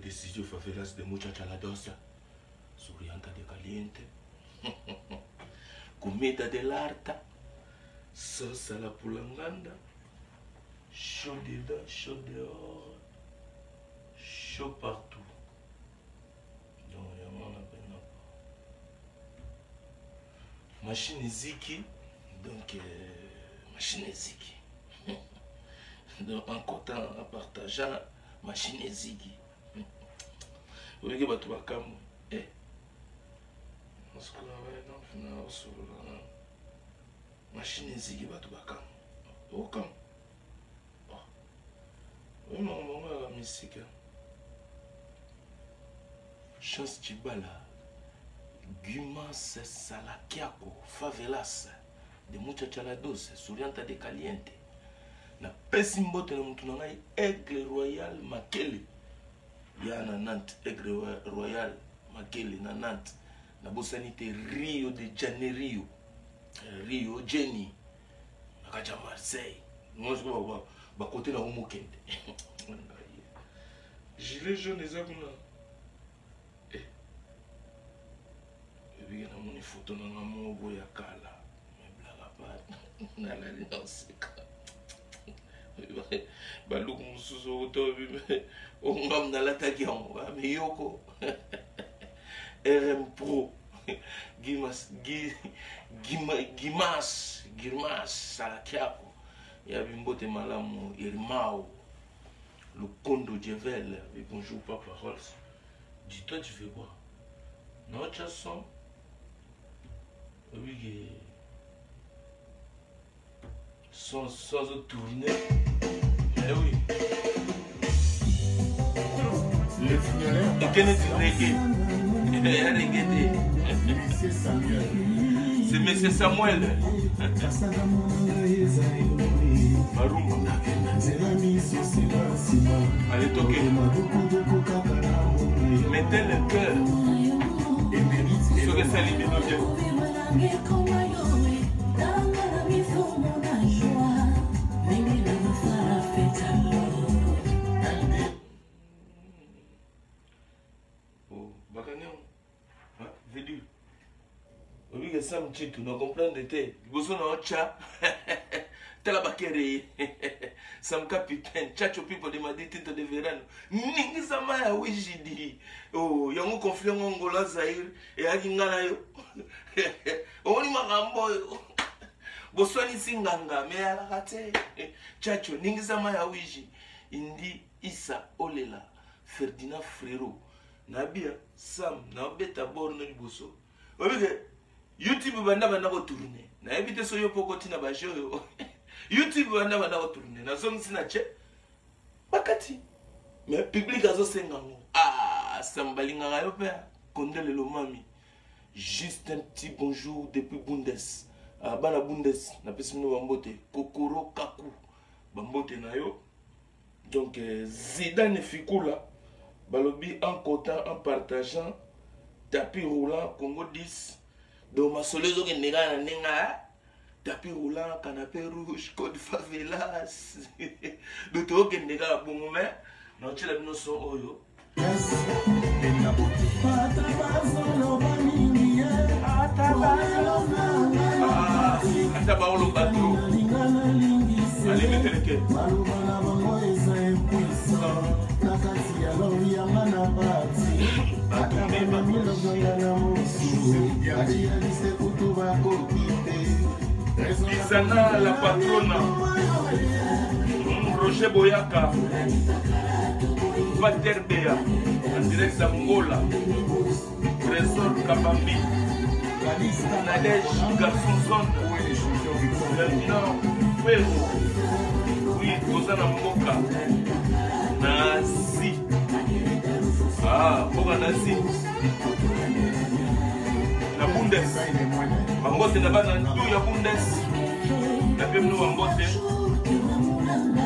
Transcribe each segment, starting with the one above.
de Studio Favelas de Muchacha La Dosa, Surianta de Caliente, Comida de l'Arta, Sauce à la Pulanganda, chaud dedans, chaud dehors, chaud partout. Donc, il y a mon appel. Machine Ziki, donc machine Ziki. Donc, en comptant, en partageant, machine Ziki. Vous voyez que tu vas comme. Eh. Machine Ziki, tu vas comme. Oh, comme. Oui, maman, la musique. Chance Chibala. Gumas Salakiako, Favelas, de Muchacha La Dosa, Surianta de Caliente. Na pesi mbote na mtu nangai Aigle Royal Makele. Ya na Nantes, Aigle Royal Makele na Nantes. Na bosanite Rio de Janeiro. Rio Jenny. Nakaja Marseille. Nous ba côté na Umukende. Gilet jaune ezakuna. Na moni photo na ngamogo ya kala meblaga pa na la linosika baluku mususu utobi ongam na lataki yango amiyoko RM Pro Gimas Salakiako ya bimbote malamu Irmao le Kondo Djevel et bonjour Papa Rolls. Dis-toi tu fais quoi? Notre chanson. Oui, sans tourner. Eh oui. Et qu'est-ce c'est Monsieur Samuel. Allez, toquer. Mettez le cœur. Sur les salines de bien. Sam Chitu, no comprende te. Boso no cha. Tela bakere. Sam capitaine, chacho people de maditito de verano. Ningi sama ya wijidi. Oh, yango conflit Angola Zaire e akingana yo. Oni makambo yo. Boso ni singanga me alakate. Chacho ningi sama ya wiji. Indi Isa Olela Ferdinand Frérot. Nabia Sam na beta borno ni boso. Obike YouTube banda ko tourner. Na éviter so yo poko tina ba joyo. YouTube banda ko tourner. Na zone sina che. Bakati. Mais public azo sengango. Ah, sambalinga yo père. Kondele lo mami. Juste un petit bonjour depuis Bundes. Ah, bana Bundes na pesino bambote. Kokoro Kaku. Bambote na yo. Donc Zidane Fikula. Balobi en comptant, en partageant. Tapis roulant Congo 10. Donc ma solezo que nega nenga tapis roulant canapé rouge code favelas donc to que nega bon mais non tu la no so oyo ata ba olo bato allez mettez le cœur Isana la patrona Roger Boyaka Pater Bea en direct d'Angola Trésor Kabambi Nadège Garçon Zone Ferdinand Ferro oui, Kozana Mboka Nazi ah, Mboka Nazi na Bundes Bambote na bana ndu ya Bundes na pemno Bambote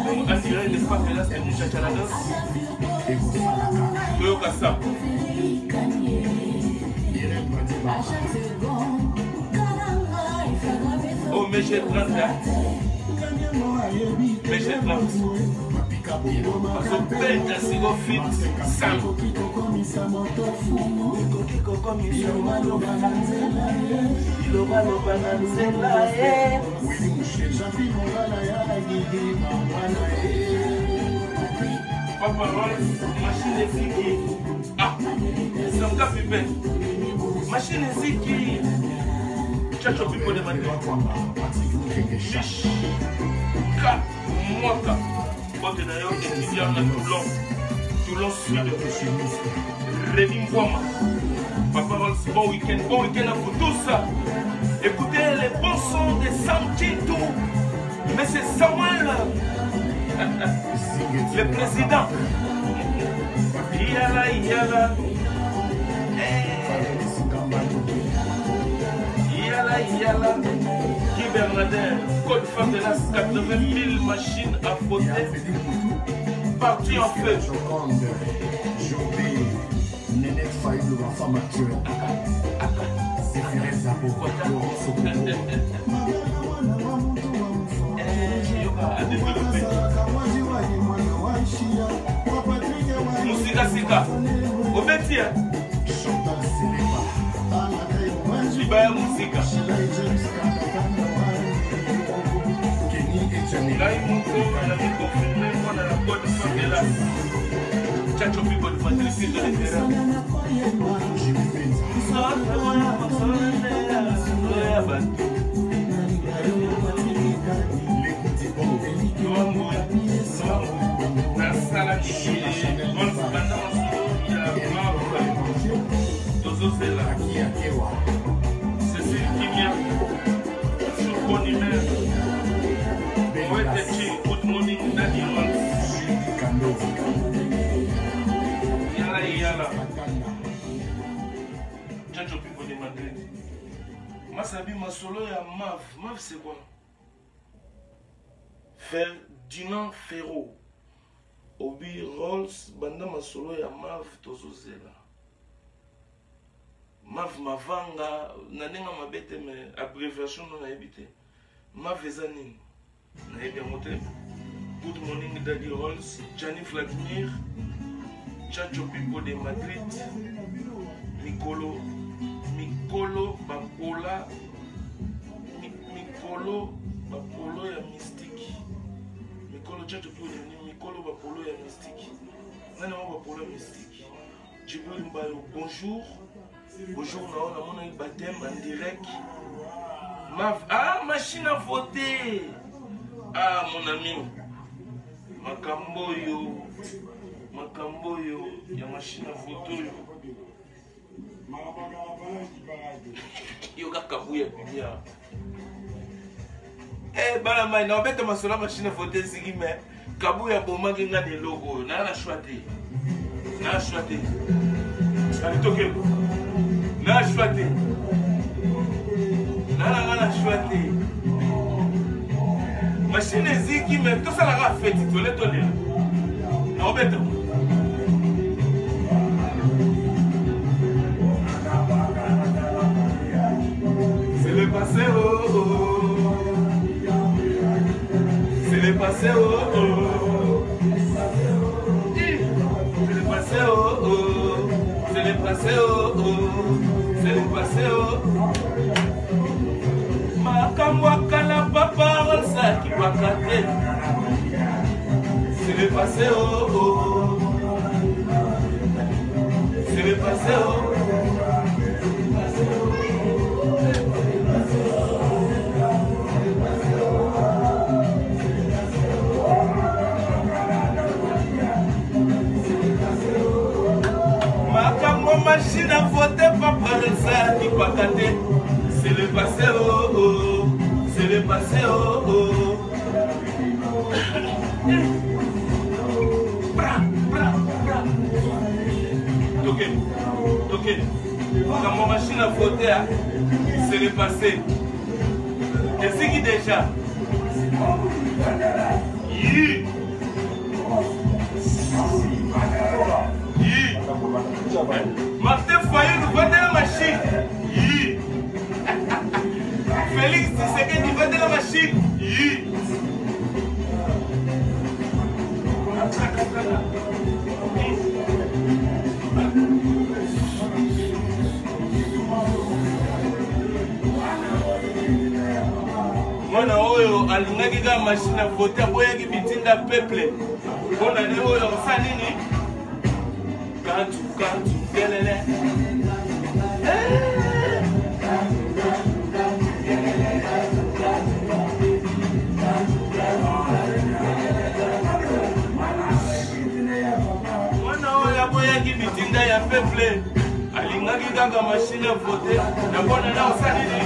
donc en direct de Favelas de Muchacha La Dosa Toyoka Sam oh Méché 30 Méché 30 azopeta siko fit sam ilobaloba na nzela ye Papa Rolls, machine eziki. Ah, Samka Pipe. Machine eziki. Chacho Pipo de Madrid. Mish. Ka. Mwaka. Bote na yo étudiant na Toulon. Toulon Sud. Rémi Mwama. Papa Rolls, bon week-end à vous tous. Écoutez les bons sons de Sam Tchito. Mais c'est Samuel. Le président. Yala, yala. Yala, yala. Guy Bernadette, code femme de l'AS, 80 000 machines à voter. Parti en feu. Nénette Faïd, ma femme actuelle. C'est Férez Zabo. Musika sika obetia libaya musika ngai moko na mikonfirme mwana na code fabela chacho pipo de patrice de l'Etera Cécile Kimia, sur Bonimère, good morning, Daniel. Yala yala. Chacho Pipo de Madrid. Masabi Masolo ya Mav. Mav c'est quoi? Ferdinand Ferro. Obi Rolls, banda Masolo ya Mav tozozela. Mav mavanga, nanenga mabete me abréviation non naebite. Mav ezani. Naebi amote. Good morning Daddy Rolls, Gianni Vladimir, Chacho Pipo de Madrid, Mikolo Bapola, Mikolo Bapolo ya Mystique. Mikolo Chacho Pipo de Mikolo Bapolo ya Mystique. Nana Bapolo ya Mystique. Djibril Mbayo, bonjour. Bonjour, on a mon baptême en direct. Ah, machine à voter. Ah, mon ami. Makambo yo, ya machine à voter. Yo kakabuya bibia. Eh, bala mai na obeta masola machine à voter sigi mais kabuya bomaki nga de logo na choité. Na choité. Allez toke. Na choité. Na choité. Machine eziki mais tout ça la fait titolé tolé. Na obeta. C'est le passé oh oh. C'est le passé oh oh. C'est le passé oh oh. C'est le passé oh oh. C'est le passé oh. Makamwaka la papa sa qui va cater. C'est le passé oh oh. C'est le passé oh. Machine à voter, papa le ça qui va cater. C'est le passé oh oh. C'est le passé oh oh. Bra, bra, bra. Ok. Quand ma machine à voter, c'est le passé. Et c'est qui déjà? Martin Foyer nous vend la machine. Félix Tshisekedi nous vend la machine. Mwana oyo alingaki ka machine à voter aboyaki bitinda peuple. Bona ne oyo sa nini? Kantu kelele. Mwana oyo aboyaki bitinda ya peuple. Alingaki ka machine à voter. Na bona na sa nini?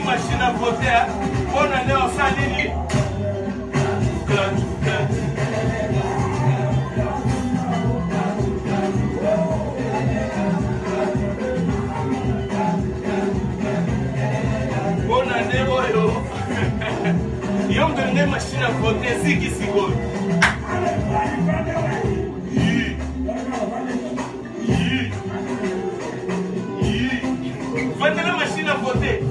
Machine à voter, on a l'air sans ligne. Bonne année, Oyo. Ils ont donné machine à voter, c'est qui s'y vote. Vendez la machine à voter.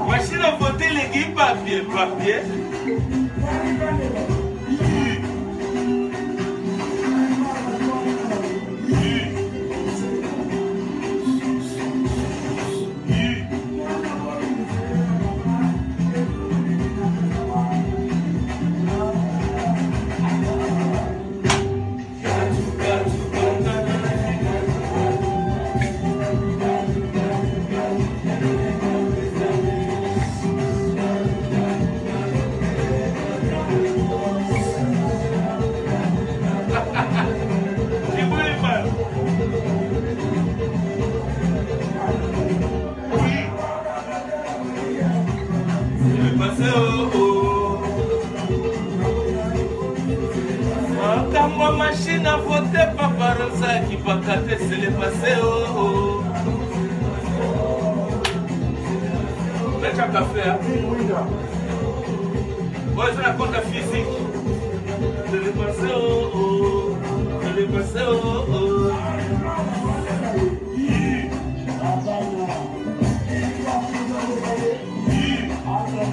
Machine à voter les guides papier. Machine à voter, papa Rosa qui va casser, c'est le passé. Mais tu as qu'à faire. Ouais, c'est la compte physique. C'est le passé. C'est le passé.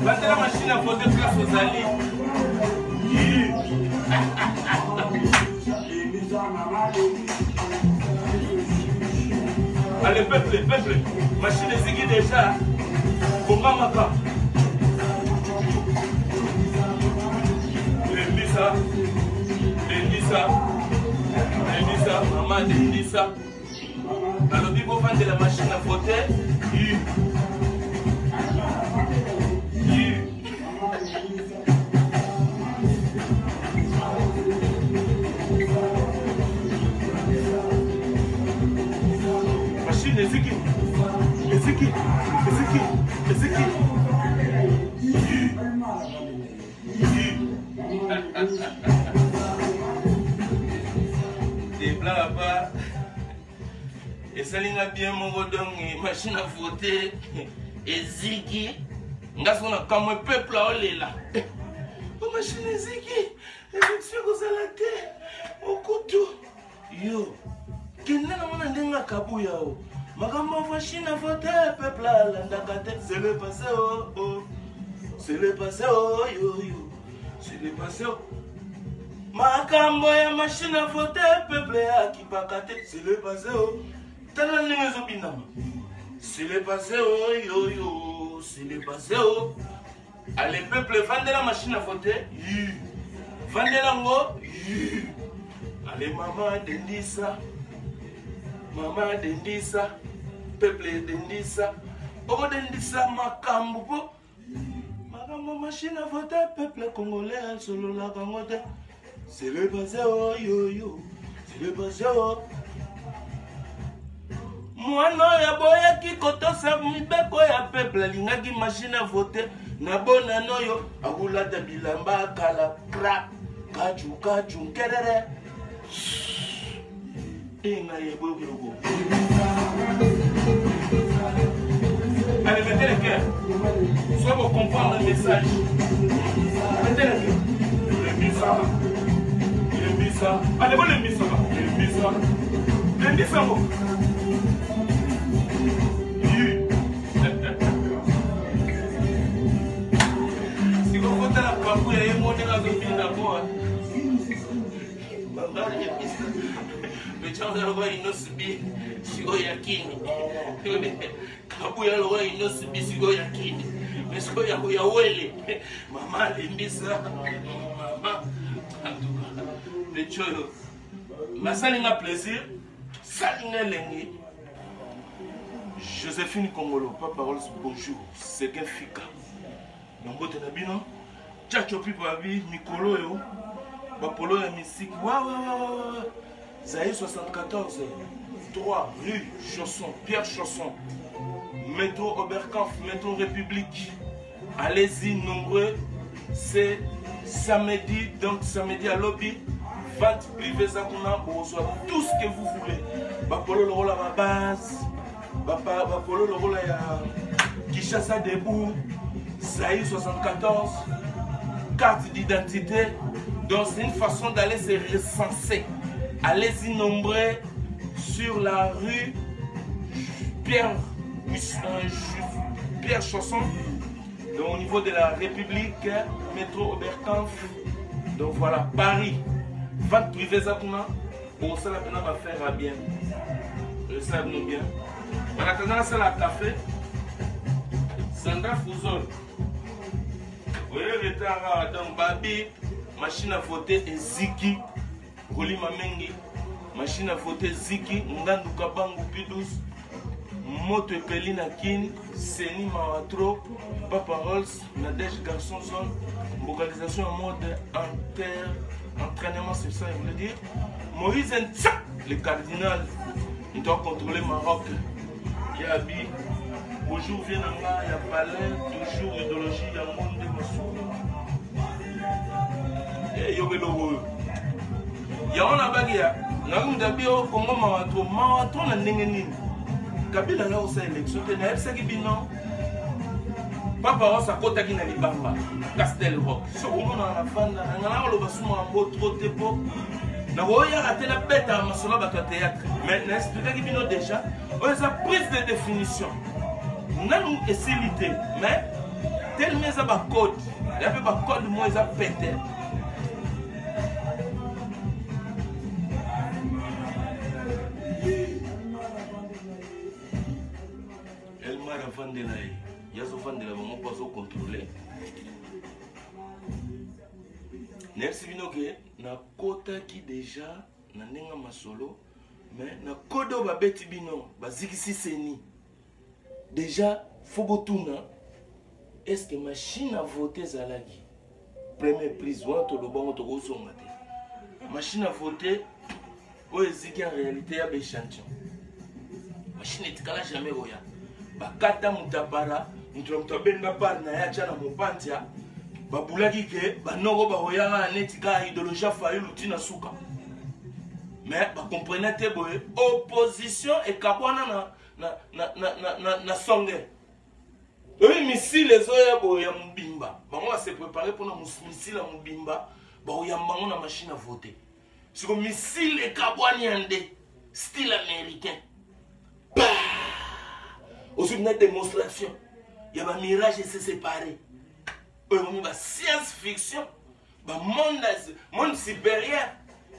Mettez la machine à voter place aux alliés. Allez, peuple, machine exécute déjà. Bomba Lendisa, maman Lendisa. Alors, il faut vendre la machine à voter. Ezeki. Des blancs là-bas. Et ça l'ina bien mon godon machine à voter. Ezeki. Ngasona a comme un peuple à là. Oh machine Ezeki. Élection aux alaté. Au couteau. Yo. Kenna na mona ndenga kabuya o. Makambo machine à voter, peuple à l'andakate, c'est le passé, c'est le passé, c'est le passé. Makambo ya machine à voter, peuple à qui pakate, c'est le passé, t'as les opinama. C'est le passé, c'est le passé. Allez, peuple, vendez la machine à voter, vendez la ngo, allez, maman, Dendisa. Maman Dendisa, peuple Dendisa, oh Dendisa makambo, makambo machine à voter, peuple congolais solo la kangote, c'est le passé c'est le passé mwana ya boyaki kotosa mibeko ya peuple alingaki machine à voter na bona noyo akulata bilamba kala pra kachu nkerere inga yebo biloko. Allez, mettez le cœur. Soit vous comprendre le message. Mettez le cœur. Il est mis ça. Il est mis ça. Allez, vous le mis ça. Il est mis ça. Il est mis ça. Si vous faites la papouille, il y a un monde dans le bien d'abord. Le chant de l'envoi, il nous subit. Sigo yakini. Kabuya lowa inosibi sigo yakini. Mesko ya wele. Mama limbisa. Mama. Le choyo. Ma salinga plaisir. Salinga lengi. Joséphine Congolo, Papa Rolls, bonjour. C'est qu'un fika. Nango tenabino. Tchacho pipabi, Mikolo yo. Bapolo ya musique. Ouais. Zaïe 74. 3 rue Chausson, Pierre Chausson, métro Oberkampf, métro République. Allez-y nombreux, c'est samedi, donc samedi à lobby, vente privée Zakuna, pour recevoir tout ce que vous voulez. Bapolo le rôle à ma base, Bapolo le rôle à Kishasa debout, Zaïe 74, carte d'identité. Donc c'est une façon d'aller se recenser. Allez-y nombreux. Sur la rue Pierre Chausson, donc au niveau de la République, métro Oberkampf. Donc voilà, Paris, vente privée Zakuna, pour ça la peine va faire à bien. Le savons bien. En attendant ça la café, Sandra Fouzol. Vous voyez retard dans Babi, machine à voter et Ziki, Roli Mamengi. Machine à voter Ziki, Ngandu Kabangu Pidous, Moto Pelina Kin, Seni Mawatro, Papa Rolls, Nadège Garçon Zone, localisation en mode entraînement, c'est ça, il veut dire. Moïse Ntsa, le cardinal, il doit contrôler Maroc. Yabi, bonjour, viens en bas, il y a palais, toujours idéologie, il y a monde de Massou. Et Yobelo, il y a un abagia. Nous avons Congo Mawatro na ndenge nini. Kabila na osa élection te na ebisa ki bino. Papa osa kota ki na libamba. Castel Rock. So omona na fanda na ngana lo basuma mbo trop tepo. Na oya raté la bête à masolo ba théâtre. Mais n'est-ce ki bino déjà. On a prise de définition. Nanu esilité, mais tel mais ba code. Ya pe ba code moi za pété. Il y a ce fan de la maman pas au contrôler. Merci Binoke, na kota qui déjà na nenga masolo, mais na kodo ba beti bino, ba zikisi seni. Déjà Fogotuna, est-ce que machine à voter zalaki? Première prise, ou to lo bango to go somate. Machine à voter, o eziki en réalité ya béchantion. Machine etikala jamais roya. Bakata mutapara, mutabenda par na ya chana mopantia. Babulaki ke banoko bahoyanga netika idéologie faille lutina suka. Mais ba comprenez te boye opposition et kabwana na songe. Oui, missile les oya boya mubimba. Bango va se préparer pour na missile à mubimba, ba oyambango na machine à voter. C'est comme missile et kabwani ande style américain. Aujourd'hui, une démonstration. Il y a un mirage et c'est séparé. Il y a une science-fiction. Monde supérieur.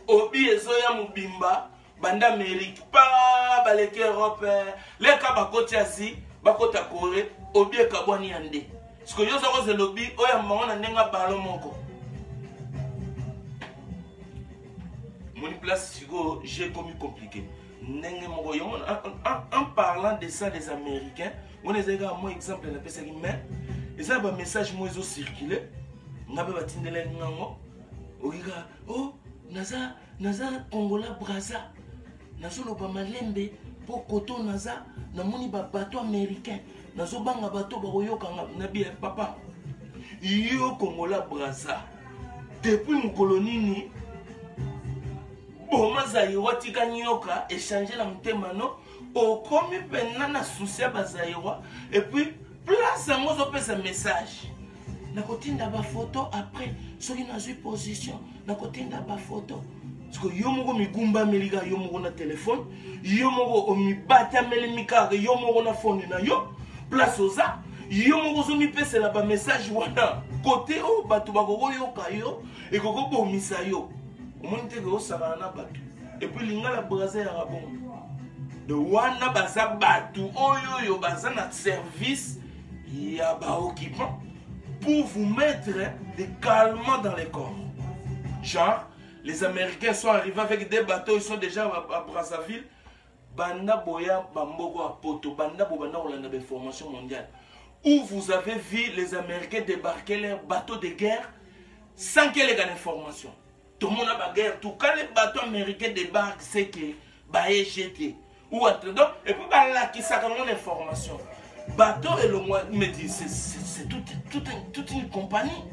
Obi et Zoya Mubimba. Banda Amérique. Pas Baleke Europe. Les Kabakoti Asi. Bakota Corée. Obi et Kabwani Ande. Parce que yo savons le lobby. Oya Mama Nenga Ballon Moko. Mon place, j'ai commis compliqué. En parlant de ça, les Américains, on a un exemple de la personne, mais ils ont un message qui circulé. On a oh, Naza Congola Braza, Nazo Loba Malembe, po koto naza namoni ba bateau américain nazo banga bateau ba koyoka na bien papa yo Kongola Brazza depuis mon colonie bon mazaïwa tika nyoka échanger la mutema no o komi penna na souci ya bazaïwa et puis place à moi opesa message na kotinda ba photo après soki nazwi position na kotinda ba photo parce que yo moko migumba melika yo moko na téléphone yo moko omibata melemika yo moko na phone na yo place oza yo moko zo mipesela ba message wana côté o bato bakoko yoka yo et koko bomisa yo omoni te ko sala na bato et puis lingala Brazza ya bon de wana baza bato oyo yo baza na service ya ba occupant pour vous mettre des calmants dans les corps. Genre, les Américains sont arrivés avec des bateaux, ils sont déjà à Brazzaville. Banda Boya, Bambogo à Poto, Banda Bobana, on a des formations mondiales. Où vous avez vu les Américains débarquer leurs bateaux de guerre sans qu'il y ait d'informations. Tout le monde a la guerre. Tout quand les bateaux américains débarquent, c'est que Baye jeté. Ou attendant, et puis là, qui s'accorde l'information. Bateau et le mois, me dit, c'est toute une compagnie.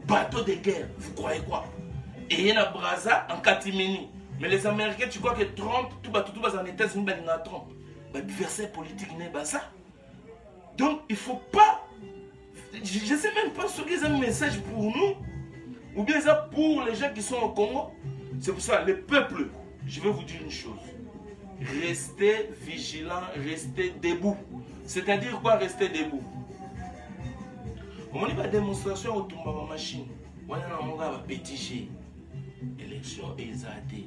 Bateau de guerre, vous croyez quoi? Et il y a Brazza en catimini. Mais les Américains, tu crois que Trump, tout en États-Unis, il y a Trump. Verset politique n'est pas ça. Donc il ne faut pas. Je ne sais même pas ce qu'ils ont un message pour nous. Ou bien ça pour les gens qui sont au Congo. C'est pour ça, le peuple, je vais vous dire une chose. Restez vigilants, restez debout. C'est-à-dire quoi rester debout? On a une démonstration autour de ma machine. On a un petit G. Élection exaltée.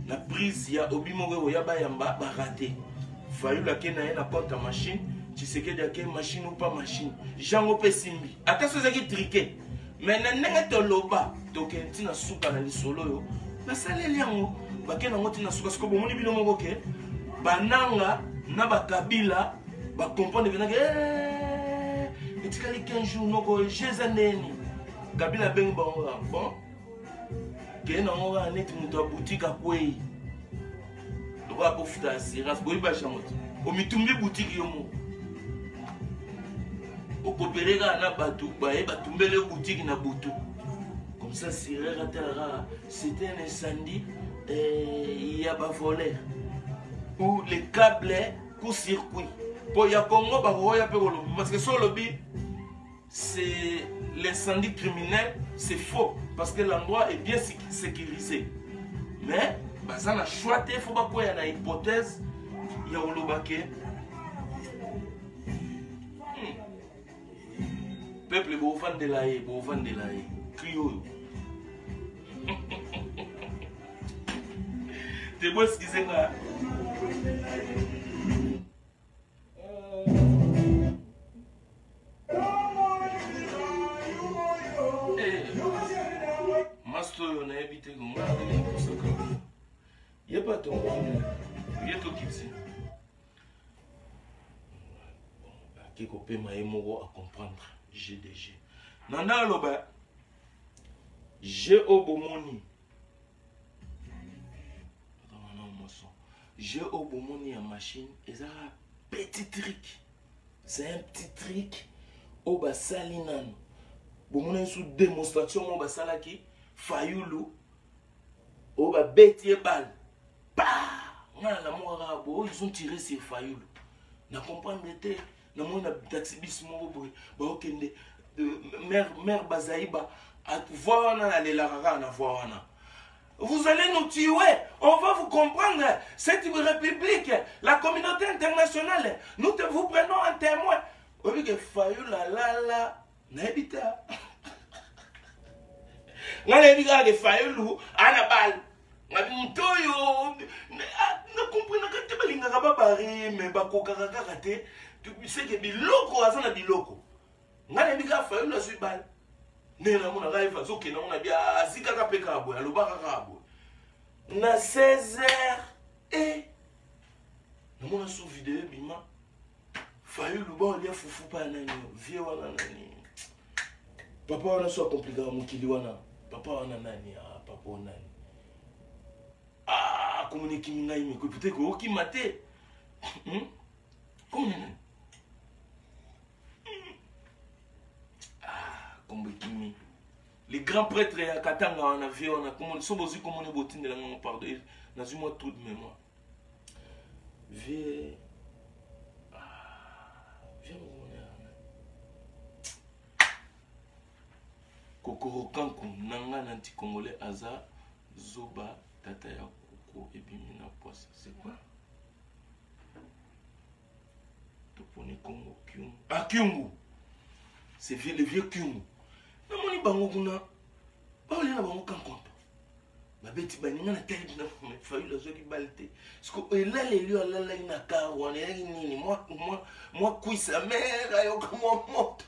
La prise, il y a Obimoro, il y a Bayamba, raté. Fallu la kena na compte machine. Tu sais que y a machine ou pas machine. Jean Opé Simbi. Attention, c'est qui triqué. Mais n'a pas de loba. Donc, tu n'as souka dans les solos. Mais ça les liens. Bakena ngoti na souka. Parce que bon, on est bien au ok. Bananga, naba kabila. Ba comprendre que et tu as 15 jours non j'ai années kabila ben bon que non on a net muto boutique à quoi droit pour faire assurance boy ba chamot o mitumbi boutique yomo o coopérer na batu ba e batumbele boutique na butu comme ça sirera terra c'était un incendie il y a pas volé ou les câbles court-circuit. Pour y Congo, parce que sur le but, c'est l'incendie criminel, c'est faux. Parce que l'endroit est bien sécurisé. Mais, ça n'a choisi, il faut pas qu'il y ait une hypothèse. Il y a un baquet. Peuple, vous vendez de l'aïe, vous vendez de l'aïe. Criou. Tu vois ce qu'ils ont là? On a habité comme ça. Il n'y a pas ton il y a tout qui sait. Qui peut m'aimer à comprendre GDG. Nana loba j'ai au bomoni. J'ai au bomoni en machine et ça un petit trick. C'est un petit trick au basalinan. Bomoni sous démonstration au basalaki. Fayulu au bas bêtier balle. Ils ont tiré sur Fayulu. Na comprendre l'été. Na mon taxibis mon mère Bazaïba. Voir la rara na voir. Vous allez nous tuer. On va vous comprendre. Cette république, la communauté internationale, nous vous prenons un témoin. Au lieu que Fayulu la n'habita. Ngale biga ke Fayulu ana bal ngamuntoyo na comprendre que te balinga ka babari me bakoka ka te tu sais que biloko azana biloko ngale biga Fayulu na sui bal ne na mona raifa zoke na mona bia azika ka peka bo alobaka ka bo na 16h et na mona sou vidéo bima Fayulu bon lia fufu pa nani vie wana nani papa wana so compliqué mukili wana papa wana nani papa nani communiquer minga imi peut-être que oki maté Comment Kombo Kimi. Les grands prêtres à Katanga en avion, on a comment sont aussi comme on est bottine de la main, pardon. N'a-moi tout de mémoire. Viens. Viens Kokoro Kanku, Nanga Nanti Congolais, Aza, Zoba, Tataya Koko et Bimina Poisse. C'est quoi? Topone Congo, Kyungu. Ah, Kyungu! C'est le vieux Kyungu. Non, mon bango kuna. Pas aller là-bas, mon compte. Ma bête, il y a tête de failli la zone qui balte. Parce que là, les lieux, là, il y a un car, on est ni moi, couille sa mère, ayo, comment monte.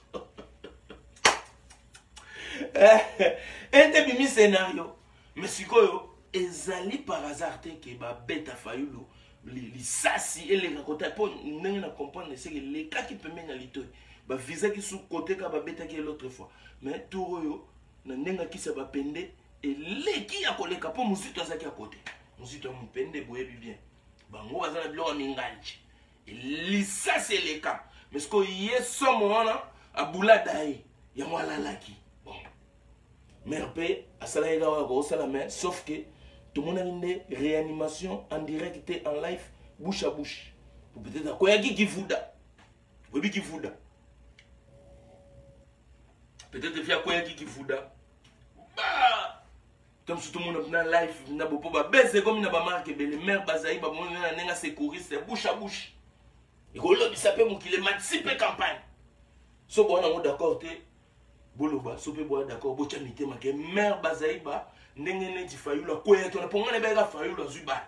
Un demi scénario. Mais si quoi, ezali par hasard que ma bête a failli les sassi et les raconter pour ne comprendre c'est les cas qui peut mener à l'ito. Ba visa qui sous côté ka ba bête qui l'autre fois. Mais tout yo na nenga qui se va pende et les qui a collé ka pour musito za qui à côté. Musito mu pende boye bien. Bango bazana bilo ninganji. Et les ça c'est les cas. Mais ce que yeso mona a bouladaï ya moi la laki. Bon. Merpe a salaïga wa go salame sauf que tout le monde a une réanimation en direct en live bouche à bouche. Pour peut-être quoi qui fouda. Oui qui fouda. Peut-être via quoi qui fouda. Bah comme tout le monde a live n'a pas baisser comme n'a pas marqué les mères bazaï ba mon na secouriste bouche à bouche. Et ko lobi ça peut mon qu'il émancipe campagne. So bon on d'accord té boloba so peut boire d'accord bo chamité ma que mère bazaï ba ndenge neti fayula koya to na ponga ne bega fayula zuba.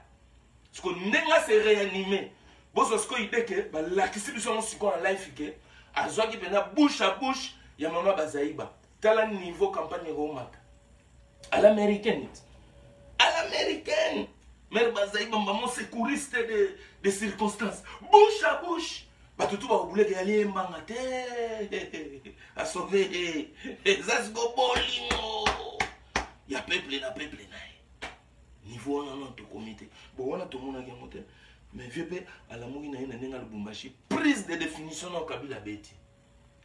Parce que nenga se réanimer. Bo so sko ide ke ba la kisibiso on siko en live ke azwa ki pena bouche à bouche. Ya mama bazaïba tala niveau campagne romaka à l'américaine mère bazaïba maman secouriste de circonstances bouche à bouche batutu ba obule ke ali mangate a sauver zasgo bolingo ya peuple na niveau on a notre comité bon on a tout le monde qui monté mais vieux pe à la mouina ina nenga lubumbashi prise de définition na kabila beti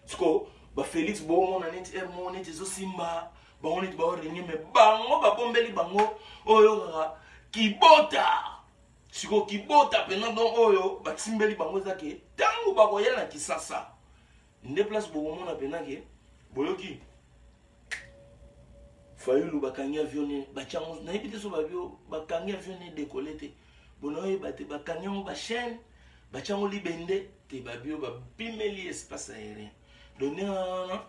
sko ba Félix bon na neti mon neti zo simba ba on neti ba ringi me bango ba bombeli bango oyo kaka kibota siko kibota pena don oyo ba simbeli bango zake tango ba koya na kisasa nde place bo mona pena ke boyoki fayulu bakangi avion ba chango na ipite so ba bio bakangi avion décoller te bonoye ba te bakangi ba chaîne ba chango libende te ba bio ba bimeli espace aérien. Donner une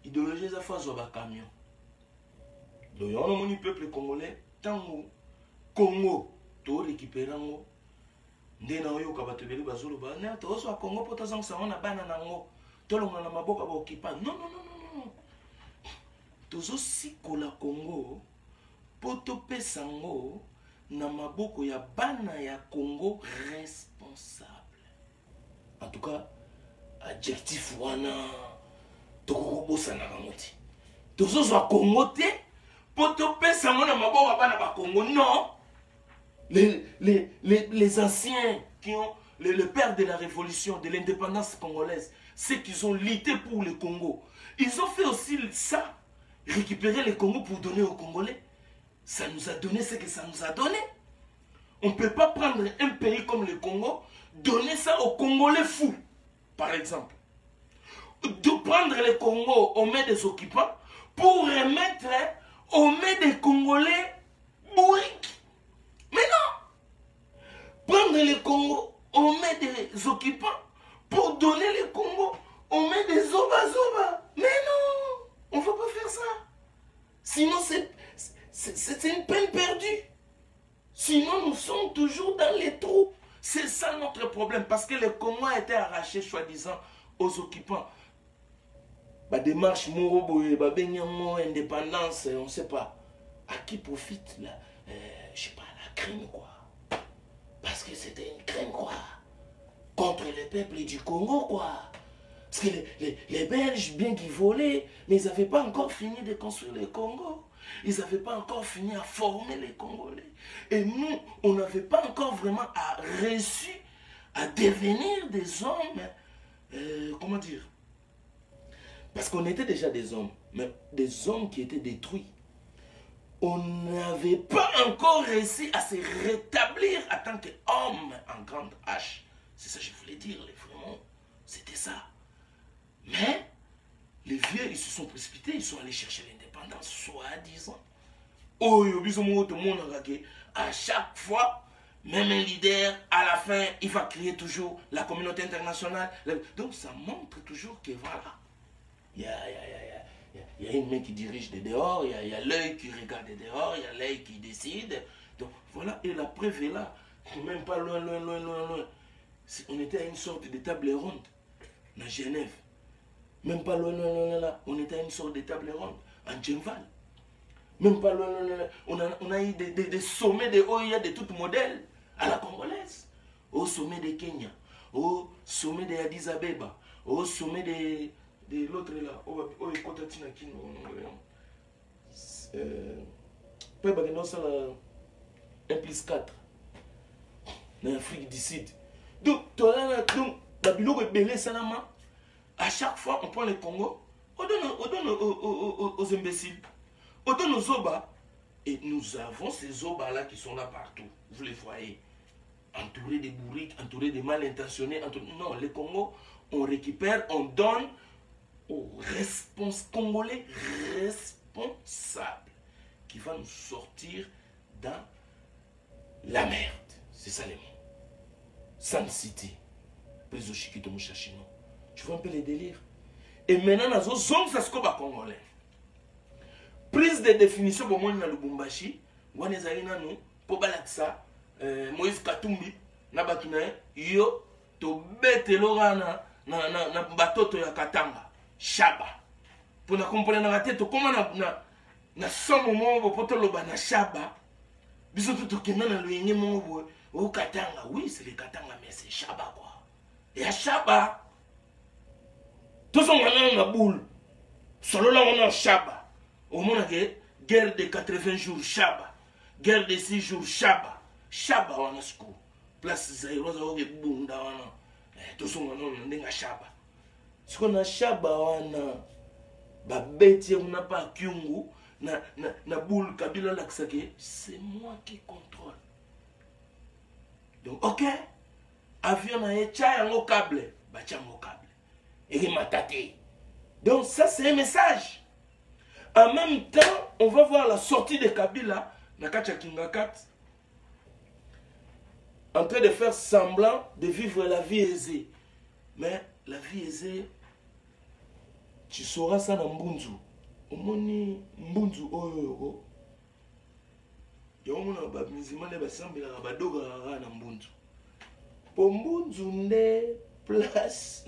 idéologie de fois sur le camion. Donc, on a un peuple congolais, tant que Congo, tout récupéré, on a eu Kabatebeli Bazulu, on a eu Congo pour tant que ça, on a banana, tout le monde a maboka occupant. Non. Tous aussi que la Congo, pour topé sango, na maboko ya bana ya Congo responsable. En tout cas, adjectif wana tokokobosa na bangoti tozozwa Congo te po topesa ngo na maboko bana ba Congo. Non, les anciens qui ont le père de la révolution de l'indépendance congolaise, ceux qui ont lutté pour le Congo, ils ont fait aussi ça, récupérer le Congo pour donner aux Congolais. Ça nous a donné ce que ça nous a donné. On ne peut pas prendre un pays comme le Congo, donner ça aux Congolais fous. Par exemple, de prendre le Congo aux mains des occupants pour remettre aux mains des Congolais bourriques. Mais non! Prendre le Congo aux mains des occupants pour donner le Congo aux mains des Zoba. Mais non! On ne va pas faire ça. Sinon, c'est une peine perdue. Sinon, nous sommes toujours dans les trous. C'est ça notre problème, parce que le Congo a été arraché, soi-disant, aux occupants. La démarche Moroboye, indépendance, on ne sait pas. À qui profite la, je sais pas, la crime, quoi. Parce que c'était une crime, quoi. Contre le peuple du Congo, quoi. Parce que les Belges, bien qu'ils volaient, mais ils n'avaient pas encore fini de construire le Congo. Ils n'avaient pas encore fini à former les Congolais. Et nous, on n'avait pas encore vraiment reçu à devenir des hommes, comment dire? Parce qu'on était déjà des hommes, mais des hommes qui étaient détruits. On n'avait pas encore réussi à se rétablir en tant qu'homme en grande H. C'est ça que je voulais dire, vraiment. C'était ça. Mais les vieux, ils se sont précipités, ils sont allés chercher l'indépendance, soi-disant. Oh, à chaque fois, même un leader, à la fin, il va créer toujours la communauté internationale. Donc ça montre toujours que voilà, il y a une main qui dirige de dehors, il y a l'œil qui regarde de dehors, il y a l'œil qui décide. Donc voilà, et la preuve est là. Même pas loin. On était à une sorte de table ronde, à Genève. Même pas loin, on était à une sorte de table ronde, en Djenval. Même pas loin, on a eu des sommets de OIA de tout modèle, à la congolaise. Au sommet de Kenya, au sommet de Addis Abeba, au sommet de l'autre là, au Ekotatina Kino. Pas la 1+4 en Afrique du Sud. Donc, la biloko est belé salama. À chaque fois, on prend le Congo, on donne aux imbéciles, on donne aux Zoba. Et nous avons ces Zoba-là qui sont là partout. Vous les voyez. Entourés de bourriques, entourés de mal intentionnés. Non, le Congo, on récupère, on donne aux Congolais responsables qui va nous sortir dans la merde. C'est ça les mots. Sun City. Préso Chikito Mouchachino. Tu vois un peu les délires. Et maintenant, nous sommes à Congolais. Prise de définition pour moi dans le Lubumbashi. On est allé dans nous pour balaksa. Moïse Katumbi. Nabatuna yo to bete lorana na batoto ya Katanga. Shaba. Pour na comprendre na tête comment na somo mo poto loba na Shaba. Biso tout kena na loyenge mo au Katanga. Oui, c'est le Katanga mais c'est Shaba quoi. Et à Shaba tous on a une boule. Solo là on a Shaba. Au moins guerre de 80 jours Shaba. Guerre de 6 jours Shaba. Shaba on a sco. Place Zairo za oge bunda wana. Tous on a ndenga Shaba. Ce qu'on a Shaba wana ba beti on n'a pas kyungu na boule Kabila laksake, c'est moi qui contrôle. Donc OK. Avion na echa yango câble, ba chango câble. Et matate. Donc ça c'est un message. En même temps, on va voir la sortie de Kabila, Nakacha Kingakat, en train de faire semblant de vivre la vie aisée. Mais la vie aisée, tu sauras ça dans Mbunzu. Omoni Mbunzu oyo. Yomona ba musulman ba sambela ba doga na Mbunzu. Pour Mbunzu nde place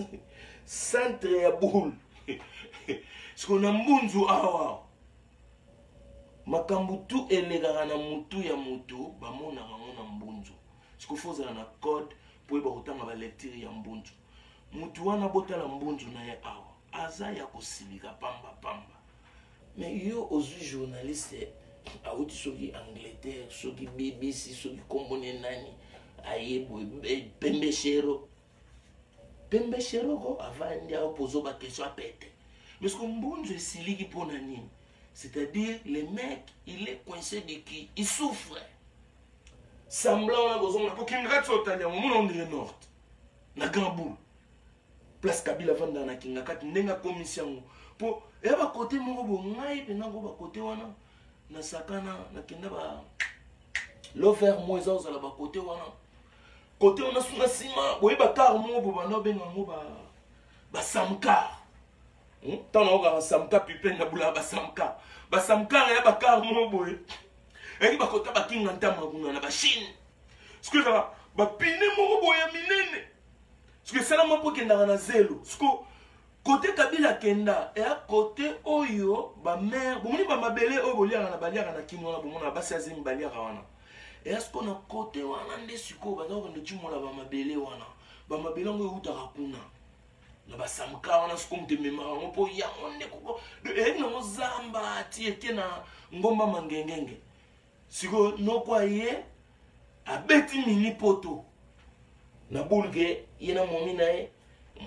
centre ya boule. Ce qu'on a Mbunzu awa. Makambutu elegara na mutu ya mutu bamona na Mbunzu. Ce qu'il faut na code pour ebotanga ba lecture ya Mbunzu. Mutu wana botala Mbunzu na ye awa. Aza ya kosilika pamba. Mais yo ozu journaliste auti soki Angleterre, soki BBC, soki kombone nani ayebo pembechero. Pembechero ko avandi a poser ba question à pète. Mais ce que Mbunzu siliki pour nani. C'est-à-dire, le mec, il est coincé de qui? Il souffre. Semblant, on a besoin de... Pour qu'il rate sur Talia, on est nord. Na Gamboul. Place Kabila Vanda na Kingakat, Nenga Commission. Pour... Et à côté, mon robot, naïe, et n'a pas côté, wana. Na Sakana, na Kinaba. L'offre, moi, ça, là, bas côté, wana. Côté, on a sous la ciment. Oui, bah, car, mon robot, bah, non, ben, bah, Samkar. Tant on a Samka Pipen na bula ba Samka. Ba Samka ya ba kar mo boy. Et ba kota ba kinga ntama kuna na ba Chine. Ce que ça ba pine mo boy ya minene. Ce que ça la mo pokenda na zelo. Ce que côté Kabila kenda et à côté oyo ba mère, bomoni ba mabele o bolia na balia na kinwa na bomona ba sazim balia wana. Et est-ce qu'on a côté wana nde siko ba zo ndo chimola ba mabele wana. Ba mabele ngo utaka kuna. La Samka on a ce qu'on te mémora on peut y aller et non zamba tieke na ngomba mangengenge siko no kwa ye a beti mini poto na bulke yena momi na ye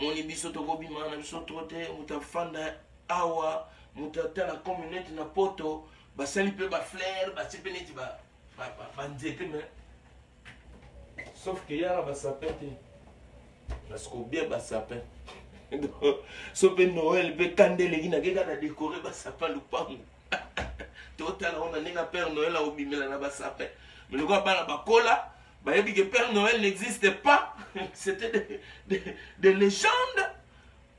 moni biso tokobima na biso to te mutafanda awa mutatala communauté na poto basali mpe bafleur batie mpe neti banzete me sauf que yara basapin te parce qu'obien basapin so mpe noël mpe kandeleki nakeka na décoré basapin lupango totala ona ndenge na père noël aobimela na basapin mais lokola bana bakola bayebi que père noël n'existe pas c'était des légendes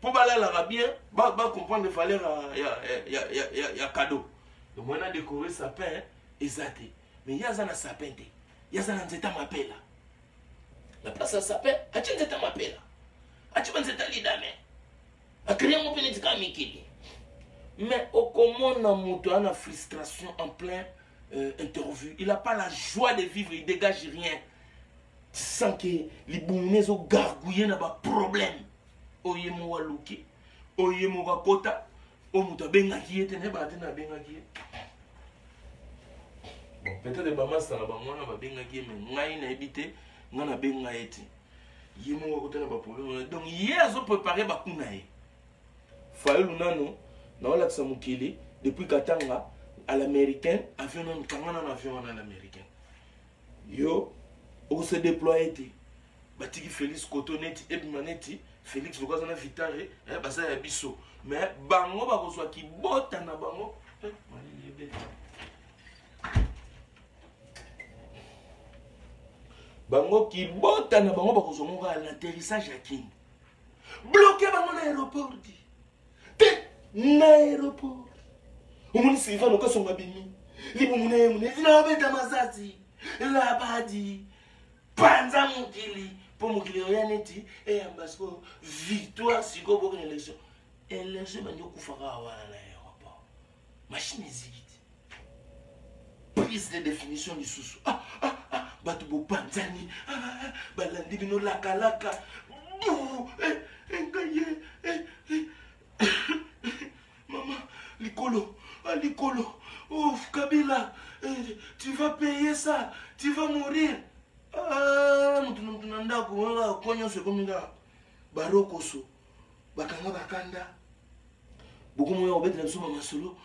pour balalaka bien comprendre valeur ya cadeau donc moi na décoré sapin eza te mais yaza na sapin te yaza na nzeta mapela na place ya sapin atie nzeta mapela atie banzeta lidame akria mo mpe neti kaka mikili mais okomona moto ana frustration en plein interview il a pas la joie de vivre il dégage rien sans que les boumnes ont gargouillé na ba problème oye mo waluki oye mo bakota o muta benga kiete ne ba tena benga kiete bon peut-être ba masa na ba mwana ba benga kiete mais ngai na ebité ngana benga eti yemo wakota na ba problème donc hier ont préparé ba kunae faelu nano na wala tsa mukili depuis katanga à l'américain avion non kangana na avion à l'américain yo on se déploie batiki Félix Cotoneti et Maneti Félix Lukazana Vitare basa ya biso mais bango ba kozwa ki bota na bango bango ki bota na bango ba kozwa monga à l'atterrissage à King bloqué bango na aéroport di te na aéroport umuni sifa no kasonga bimi libu mune zina beta masasi la badi panza mukili pour mukili oyaneti et ambasko victoire siko pour une élection banyo kufaka wana na aéroport machine ezikiti prise de définition du susu batu bo panzani balandi bino lakalaka maman likolo ouf Kabila tu vas payer ça tu vas mourir mutunanda kuwanga konyo sekominga barokoso bakanga bakanda bukumu yo betela suma masolo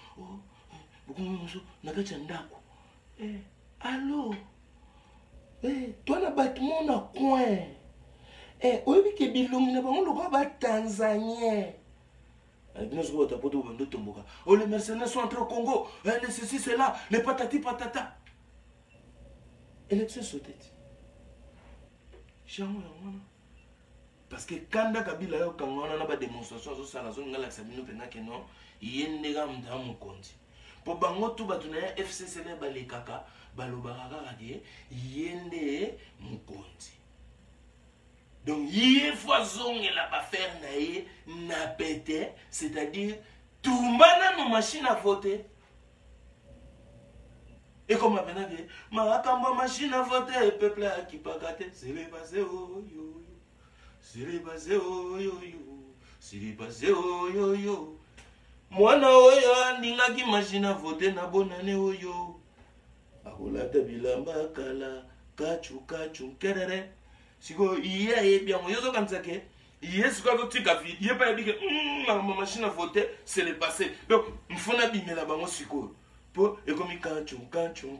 bukumu muso nakacha ndako allô toi na bâtiment na coin oyebi ke bilongi na bango lokwa ba tanzanien oh, les mercenaires sont entrés au Congo, les ceci, cela, les patati patata. Élection sautée. Parce que quand Kabila yo quand on a pas démonstration sur ça la zone ngala sabino pena que non yendega mdamu konti po bango tu batuna FCC le balekaka balobaka kaka yende mukonti. Donc, il faut que la affaire n'a pété, c'est-à-dire, tout le monde a nos machines à voter. Et comme maintenant, ma machine à voter, le peuple a qui pas gâté, c'est les passé, oh yo, c'est les passé, oh yo, c'est les passé, oh yo. Moi, na oyo, ninga qui machine à voter, na bonne année, oh yo. Akola tabilamba kala, kachu, kerere. Siko iye bien yozo comme ça que iye siko ko tika vie iye pas dit que ma machine à voter c'est le passé donc il faut na bimela bango siko po e comme kanchu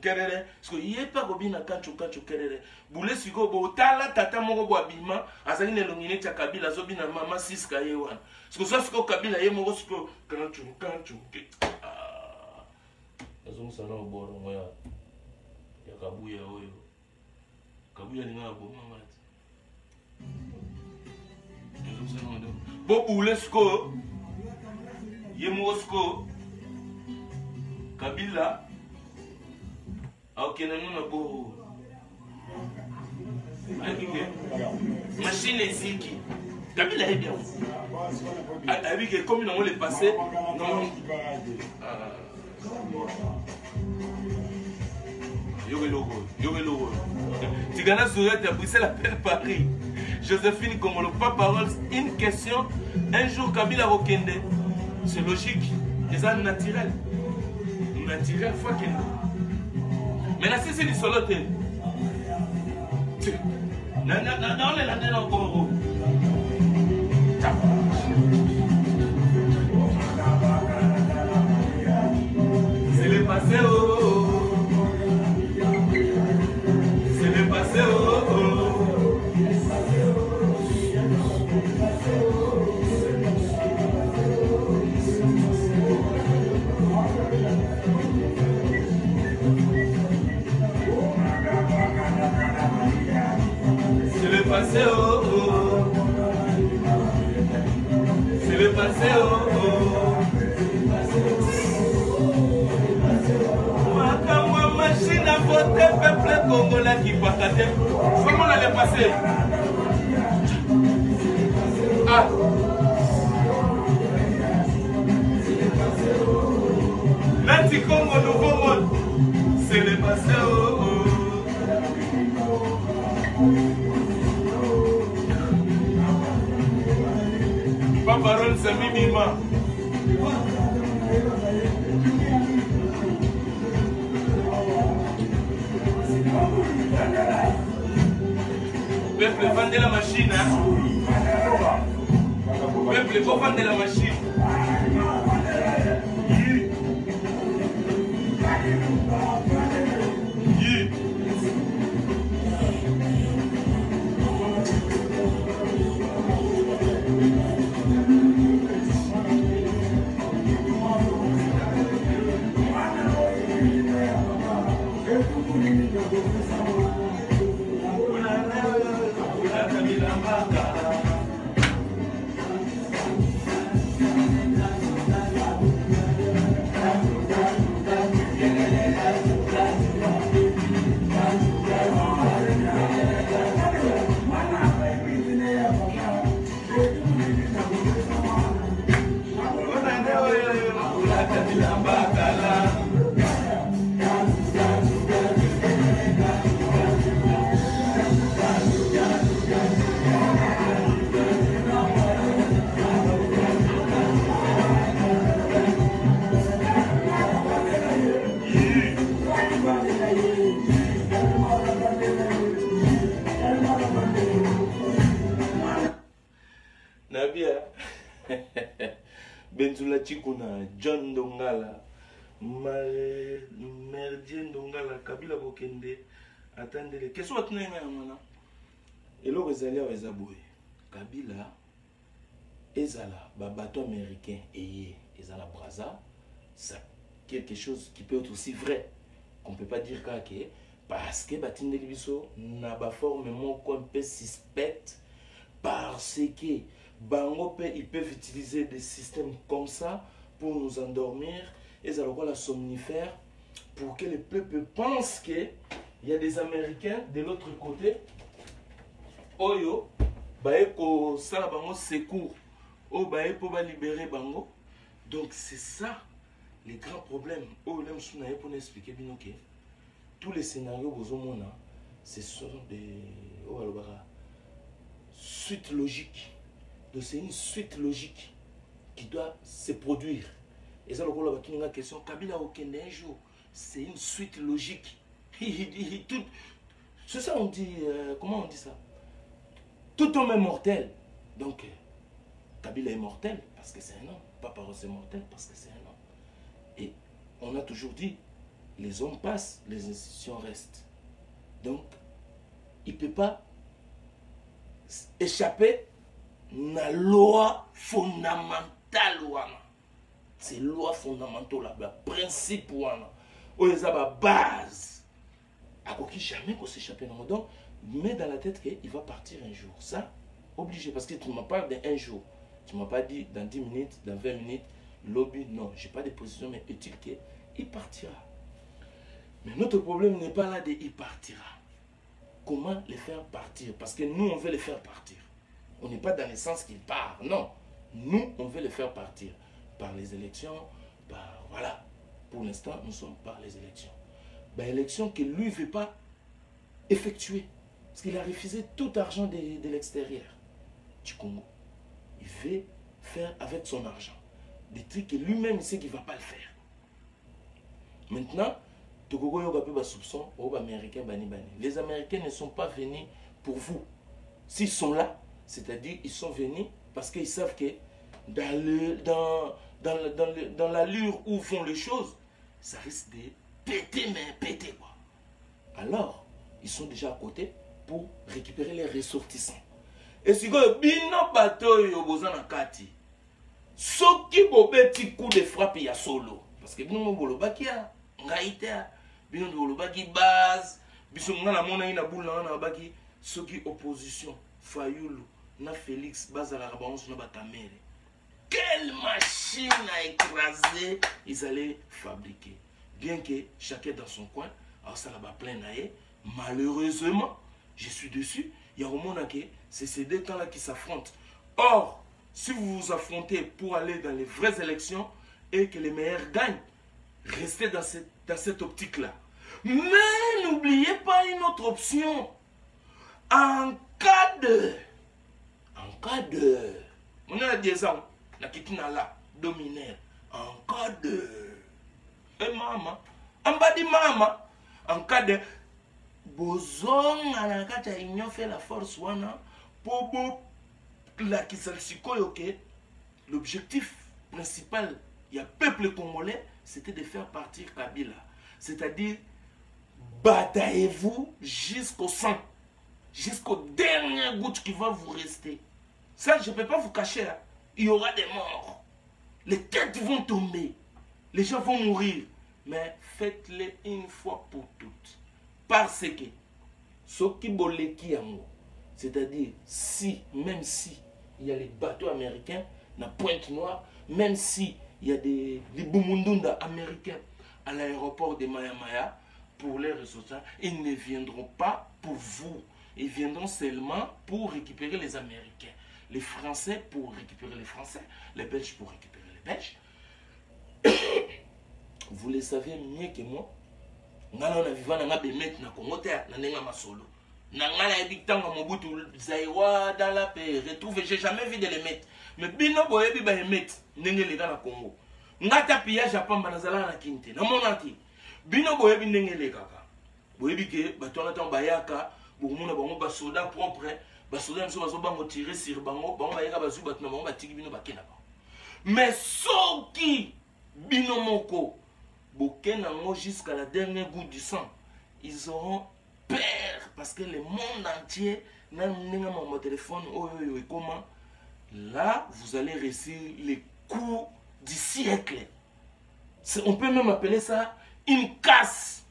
kerere siko iye pas ko bina kanchu kerere boule siko bo tala tata moko bo abima azali ne longine tia Kabila zo bina mama siska ye wana siko so siko Kabila ye moko siko kanchu azo musana oboro moya ya kabuya oyo kabuya ni ngabo mama bo ulesko yemosko Kabila akena nuna bo machine ziki Kabila est bien avec comme on le passé non Yogo Tigana Zouyat a brisé la peine Paris. Joséphine Komolo, pas parole, une question. Un jour, Kabila Rokende. C'est logique. Les âmes naturelles. Naturel, fois qu'il. Maintenant, si c'est du solo, C'est le passé, c'est le passé, c'est le passé, c'est le passé, machine à voter, peuple congolais qui va cater. Comment on allait passer? Ah! L'anti-Congo nouveau monde, c'est le passé. Pas parole, c'est minima. Peuple, vendez la machine, hein? Peuple, il faut vendre la machine. Nabia Benzula Chikuna, John Dongala, Merdien Dongala, Kabila Bokende, attendez-les. Qu'est-ce que tu as dit? Et là, vous allez à Zaboué. Kabila, Ezala, bateau américain, et Ezala Braza, c'est quelque chose qui peut être aussi vrai. On ne peut pas dire que parce que Batine Bisso n'a pas forme un peu suspecte parce que Bango, ils peuvent utiliser des systèmes comme ça pour nous endormir et ça la somnifère pour que le peuple pense qu'il y a des Américains de l'autre côté. Oyo, baeko sala bango secours, o baeko ba libérer bango. Donc c'est ça les grands problèmes. Oh, là, je vais pour expliquer bien ok. Tous les scénarios bozomona, ce sont des suites logiques. Donc c'est une suite logique qui doit se produire. Et ça, la question, Kabila Okende un jour, c'est une suite logique. C'est ça on dit, comment on dit ça? Tout homme est mortel. Donc, Kabila est mortel parce que c'est un homme. Papa Rose est mortel parce que c'est un homme. Et on a toujours dit, les hommes passent, les institutions restent. Donc, il ne peut pas échapper na loi fondamentale wana. C'est loi fondamentale, la principe wana. Ou les a base. À quoi jamais qu'on s'échappe dans donc mets dans la tête qu'il va partir un jour. Ça, obligé, parce que tu ne m'as pas d'un jour. Tu ne m'as pas dit dans 10 minutes, dans 20 minutes, lobby, non, je n'ai pas de position, mais est-il qu'il partira. Mais notre problème n'est pas là de il partira. Comment les faire partir? Parce que nous, on veut les faire partir. On n'est pas dans le sens qu'il part, non. Nous, on veut les faire partir. Par les élections, par... Voilà. Pour l'instant, nous sommes par les élections. Ben, élection que lui ne veut pas effectuer. Parce qu'il a refusé tout argent de l'extérieur du Congo. Il veut faire avec son argent des trucs que lui-même il sait qu'il ne va pas le faire. Maintenant, les Américains ne sont pas venus pour vous. S'ils sont là, c'est-à-dire ils sont venus parce qu'ils savent que dans l'allure où font les choses, ça risque de péter, mais péter quoi. Alors, ils sont déjà à côté pour récupérer les ressortissants. Et si vous avez un bateau, vous avez un kati. Ce qui vous a petit coup de frappe, il y a solo. Parce que vous avez un baki, vous avez un baki base, vous avez un baki, ce qui opposition, Fayoulou, na Félix, Bazara, na Batamere. Quelle machine à écraser ils allaient fabriquer. Bien que chacun dans son coin, alors ça n'a pas plein d'ailleurs. Malheureusement, je suis dessus. Il y a au monde que c'est ces deux temps-là qui s'affrontent. Or, si vous vous affrontez pour aller dans les vraies élections et que les meilleurs gagnent, restez dans cette optique-là. Mais n'oubliez pas une autre option. En cas de... On a des ans, la kitina là, dominaire. En cas de... Et maman, en bas de maman, en cas de... Bozong à la carte union fait la force wana pour la l'objectif principal il y a peuple congolais c'était de faire partir Kabila, c'est-à-dire bataillez-vous jusqu'au sang, jusqu'au dernier goutte qui va vous rester. Ça je ne peux pas vous cacher, hein. Il y aura des morts, les têtes vont tomber, les gens vont mourir, mais faites-les une fois pour toutes. Parce que ce qui boleki yango, c'est-à-dire si, même si il y a les bateaux américains na Pointe-Noire, même si il y a des Bumundunda américains à l'aéroport de Maya pour les ressortissants, ils ne viendront pas pour vous. Ils viendront seulement pour récupérer les Américains. Les Français pour récupérer les Français, les Belges pour récupérer les Belges. Vous le savez mieux que moi. Ngana na vivant na bemet na Congo te na nenga masolo. Na ngana ebitanga Mobutu Zaïwa dans la paix retrouve, j'ai jamais vu de les mettre. Mais bino boyebi ba emet ndenge lega na Congo. Ngata pia Japon banazala na kinte. Na monati. Bino boyebi ndenge lega ka. Boyebi ke batona tan bayaka, bomona bango ba soda propre, ba soda nso bazo bango tirer sur bango, bango bayaka bazu batna bango batiki bino bakena ba. Mais soki bino moko jusqu'à la dernière goutte du sang, ils auront peur parce que le monde entier n'a mon téléphone. Comment là vous allez réussir les coups du siècle. On peut même appeler ça une casse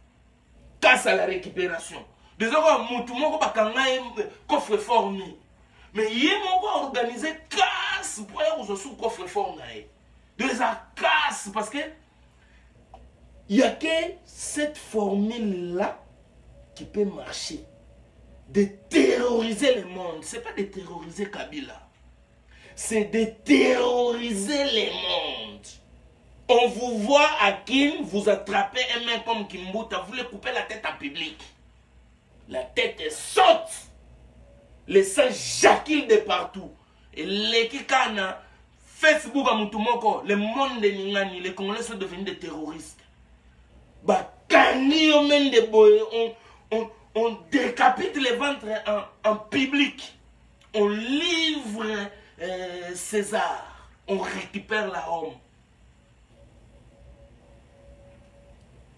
à la récupération. Désormais, tout le monde va coffre fort, mais il y a organisé casse pour aller sous coffre fort. De les casse parce que il n'y a que cette formule-là qui peut marcher. De terroriser le monde. Ce n'est pas de terroriser Kabila. C'est de terroriser le monde. On vous voit à Kin, vous attrapez un mec comme Kimbuta, vous lui coupez la tête en public. La tête saute. Les sang jaquille de partout. Et les Kikana, Facebook à Moutoumoko, le monde de Ningani, les Congolais sont devenus des terroristes. On décapite les ventres en public. On livre César. On récupère la Rome.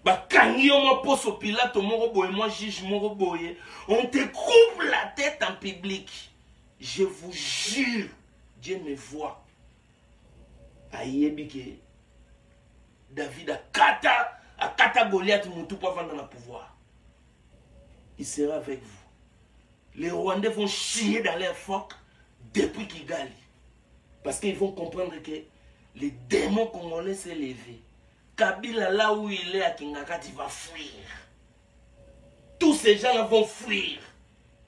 On te coupe la tête en public. Je vous jure, Dieu me voit. Aïebike, David a kata Goliath Moutou pour vendre le pouvoir. Il sera avec vous. Les Rwandais vont chier dans leur phoque depuis Kigali. Parce qu'ils vont comprendre que les démons congolais s'est levé. Kabila, là où il est à Kingakati, va fuir. Tous ces gens-là vont fuir.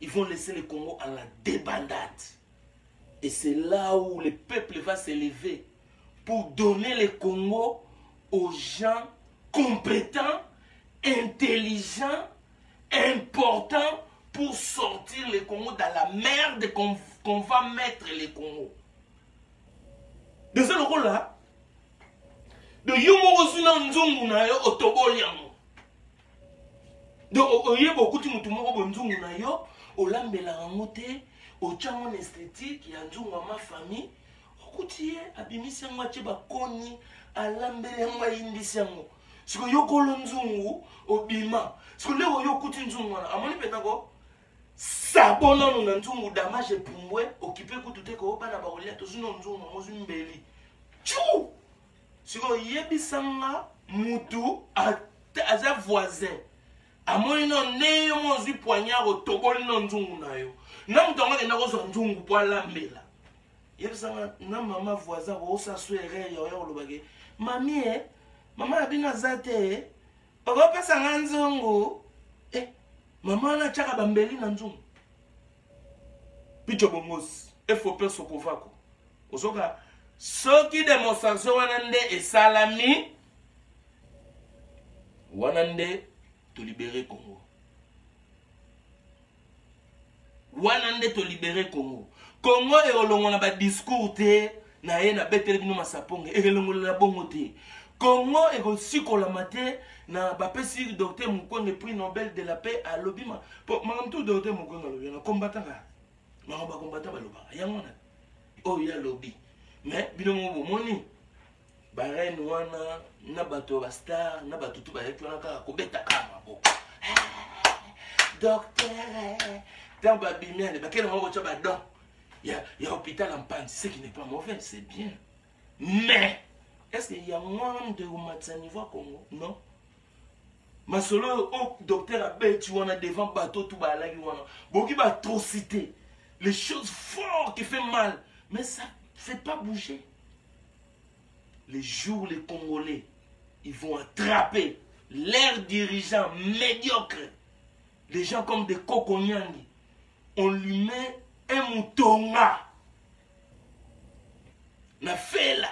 Ils vont laisser le Congo à la débandade. Et c'est là où le peuple va s'élever pour donner le Congo aux gens compétents, intelligents, importants pour sortir le Congo dans la merde qu'on va mettre le Congo. De ce rôle-là, de Yomorosuna Nzungu na yo otoboliamo. De Oyebo Kuti Mutumoko Nzungu na yo olambela yango te otya ngo na esthétique ya nzungu ya ma famille okuti ye abimisi yango atie bakoni alambeli yango ayindisi yango siko yokolo nzungu obima siko leo yo okuti nzungu wana amoni mpenako sabo nano na nzungu damage epumbwe okipe kutu te koyobana bakolia tozwi na nzungu mozwi mbeli tchu siko yebisanga mutu aza voisin amoni no nde yo mozwi poignard otoboli na nzungu na yo na mutu yango akenda kozwa nzungu po alambela yebisanga na mama voisin koosaswa erreur yaoya kolobake mami mama abino aza te okopesanga nzungu mama wana atyaka bambeli na nzungu picho bongosi efope sokovako osoka soki demonstration wana nde esalami wana nde tolibere Congo wana nde tolibere Congo Congo eolongona ba discours te na ye na betele bino masaponge ekelongola bongo te Congo ekosikola mate na bapesi docteur Mukwege prix Nobel de la paix à lobima po makamtu docteur Mukwege alobi na combattant mama ba combattant baloba yango na oh ya lobby mais bino mo bomoni barene wana na bato ba star na bato tu ba yepi wana kaka kobeta kama bo docteur dans ba bimiane ba kena ngo tshaba don ya hôpital en panne ce qui n'est pas mauvais c'est bien mais est-ce qu'il y a moins de matza niveau Congo non masolo au docteur abeti wana devant bateau tout ba lagi wana boki ba trop citer les choses fortes qui fait mal mais ça fait pas bouger les jours les Congolais ils vont attraper leurs dirigeants médiocres les gens comme des Kokonyangi on lui met un moutonga na fait là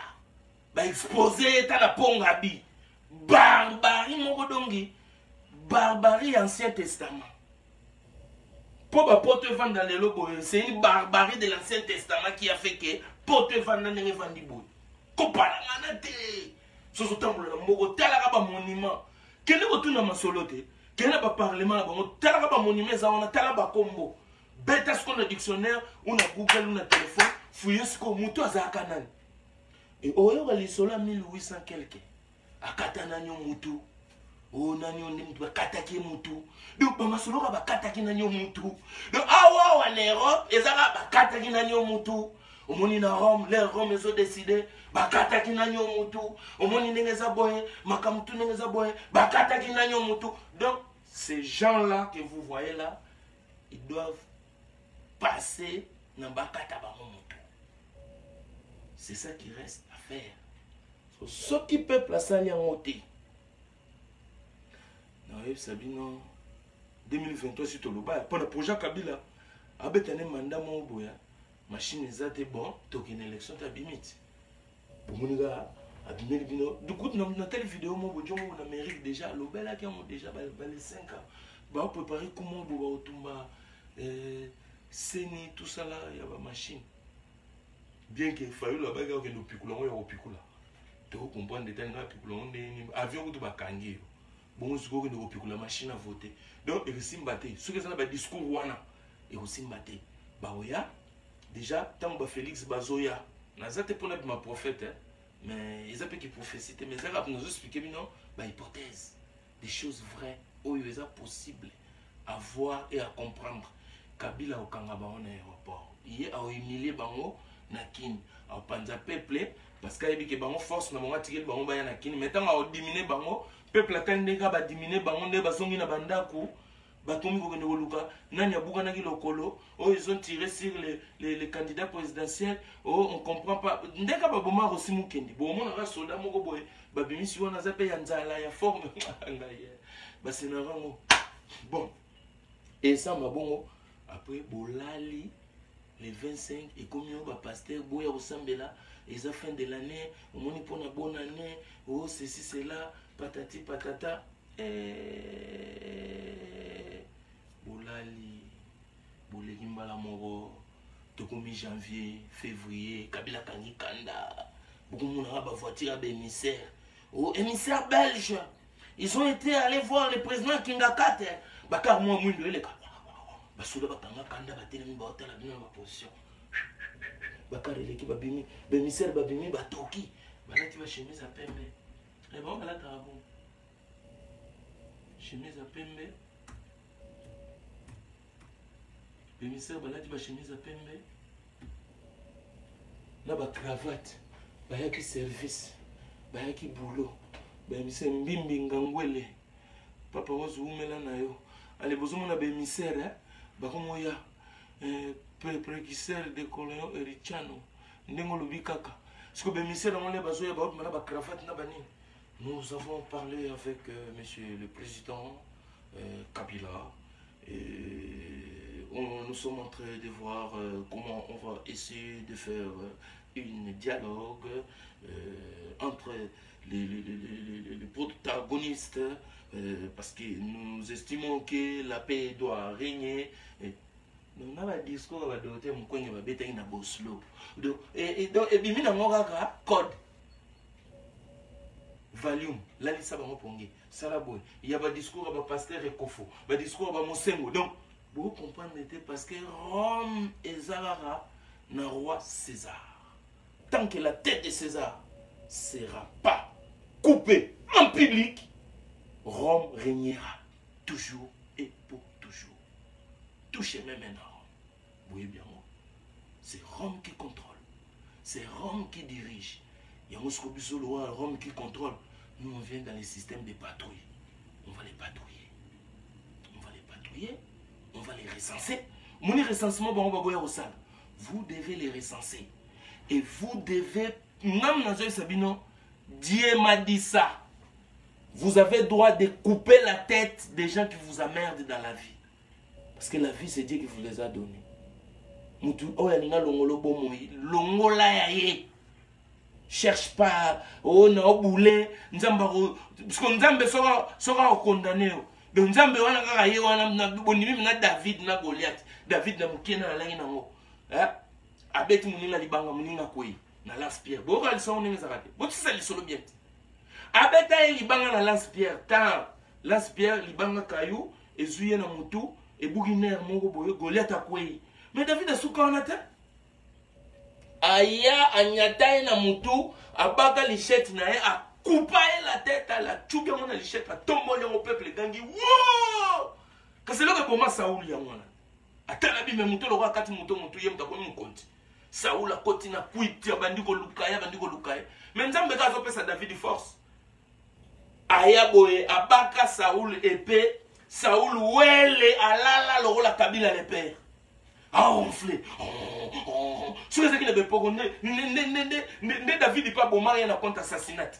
ba exposer ta la pongabi barbarie moko dongi barbarie ancien testament pour ba pote vendre dans les lobos c'est une barbarie de l'ancien testament qui a fait que pote vendre dans les vandi boy kopala manate so so tambola na moko talaka ba monument kele ko tuna masolo te kele ba parlement na bango talaka ba monument za wana tala ba kombo beta ce qu'on a dictionnaire ou na Google ou na téléphone fouiller ce ko muto azaka nani et oyo ka lisola 1800 quelque akata nanyo mutu o nanyo ndi bakataki mutu donc ba masolo ka bakataki nanyo mutu donc awa wa na Europe ezaka bakataki nanyo mutu omoni na Rome les Rome ils ont décidé bakataki nanyo mutu omoni ndenge za boye makamtu ndenge za boye bakataki nanyo mutu donc ces gens là que vous voyez là ils doivent passer na bakata ba mutu c'est ça qui reste à faire ce qui peut placer en moté non Sabino 2023 sur Toloba pour le projet Kabila abetane mandat mo boya machine ezate bon token élection ta bimit bomuniga abimeli bino du coup na telle vidéo mo bojo mo na mairie déjà lobela ki mo déjà ba les 5 ans ba préparer comment bo ba otumba seni tout ça là ya ba machine bien que faille là ba ga ke no pikula ngo ya opikula to comprendre détail na pikula ngo ni avion ko to ba kangi bon ce ko no opikula machine à voter donc et simba te ce que ça ba discours wana et simba te ba oya déjà tant que Félix Bazoya nazate pour ma prophète hein? Mais ils appellent qui prophétie mais ça va nous expliquer non bah hypothèse des choses vraies où il est possible à voir et à comprendre Kabila au Kangaba en aéroport il est à humilier bango nakin à panza peuple parce qu'il y a bango force na bango tirer bango ba na kin mais tant à diminuer bango peuple atendeka ba diminuer bango nde basongi na bandako Batomi Gogenoluka, Nanya Bouganagi Lokolo, oh ils ont tiré sur les candidats présidentiels, oh on comprend pas. Ndeka Baboma Rosimu Kendi, bon mon ara soldat moko boy, babimi si on a zappé yanzala ya forme, bah c'est narango. Bon, et ça m'a bon, après Bolali, les 25, et comme il y a un pasteur, Boya Osambela, les à fin de l'année, au moins pour une bonne année, oh ceci, cela, patati patata. Bolali Bolegi mbala moko tokomi janvier février Kabila kangi kanda beaucoup de monde a ba voiture à émissaire oh émissaire belge ils ont été allés voir le président Kingakate bakar moi mwindo ele basoda bakanga kanda batelemi baotala bino na position bakareleki babimi bemisere babimi batoki balati bachemise ya pembe bango balataka bon chemise ya pembe bemisere balati bachemise ya pembe na bacravate bayaki service bayaki boulot bemisere mbimbi ngangwele papa wazuumela na yo ale bozomona bemisere bakomoya précurseur de Colonel Erichano ndenge olobi kaka siko bemisere ngone bazoya baotmana bacravate na banini. Nous avons parlé avec monsieur le président Kabila et nous sommes en train de voir comment on va essayer de faire un dialogue entre les protagonistes parce que nous estimons que la paix doit régner. Donc, on a un discours à doter mon coin va bêter une boslo. Donc, et bien, on a code. Valium, là, il s'abonne pour nous. Salaboy, il y a un discours à pasteur et Kofo, un discours à Monsengo. Donc, vous comprenez parce que Rome et Zahara n'a roi César. Tant que la tête de César ne sera pas coupée en public, Rome régnera toujours et pour toujours. Touchez même un Rome. Vous voyez bien, c'est Rome qui contrôle. C'est Rome qui dirige. Il y a un Rome qui contrôle. Nous, on vient dans les systèmes de patrouille. On va les patrouiller. On va les patrouiller. On va les recenser. Mon recensement, vous devez les recenser. Et vous devez... Dieu m'a dit ça. Vous avez droit de couper la tête des gens qui vous emmerdent dans la vie. Parce que la vie, c'est Dieu qui vous les a donnés. Cherche pas, oh non, boulé, Nzambaro, parce que Nzambe sera condamné. Donc Nzambe wana bonimi na David na Goliath. David na mukena na langi nango. Abeti munina libanga muninga koi na lance-pierre. Bo ka lisongo ninga zakate. Bo tsisa lisolo bien. Abeta libanga na lance-pierre. Ta lance-pierre libanga kayu ezuye na mutu e buginer mongo boyo Goliath akoi. Mais David a souka on ata. Aya anyataye na mutu abaka lichette na ye a coupaye la tête à la tchouke mona lichette a tombole au peuple gangi wow kasi loke boma Saoul ya mwana atala bi me mutu lo kati mutu ye mtakoni mukonti Saoul akoti na kuiti bandiko lukaya mais Nzambe ka zopesa David force aya boye abaka Saoul épée Saoul wele alala lo la Kabila le père ah enflé sur les équipes de Poko ne David pas bon marié na compte assassinat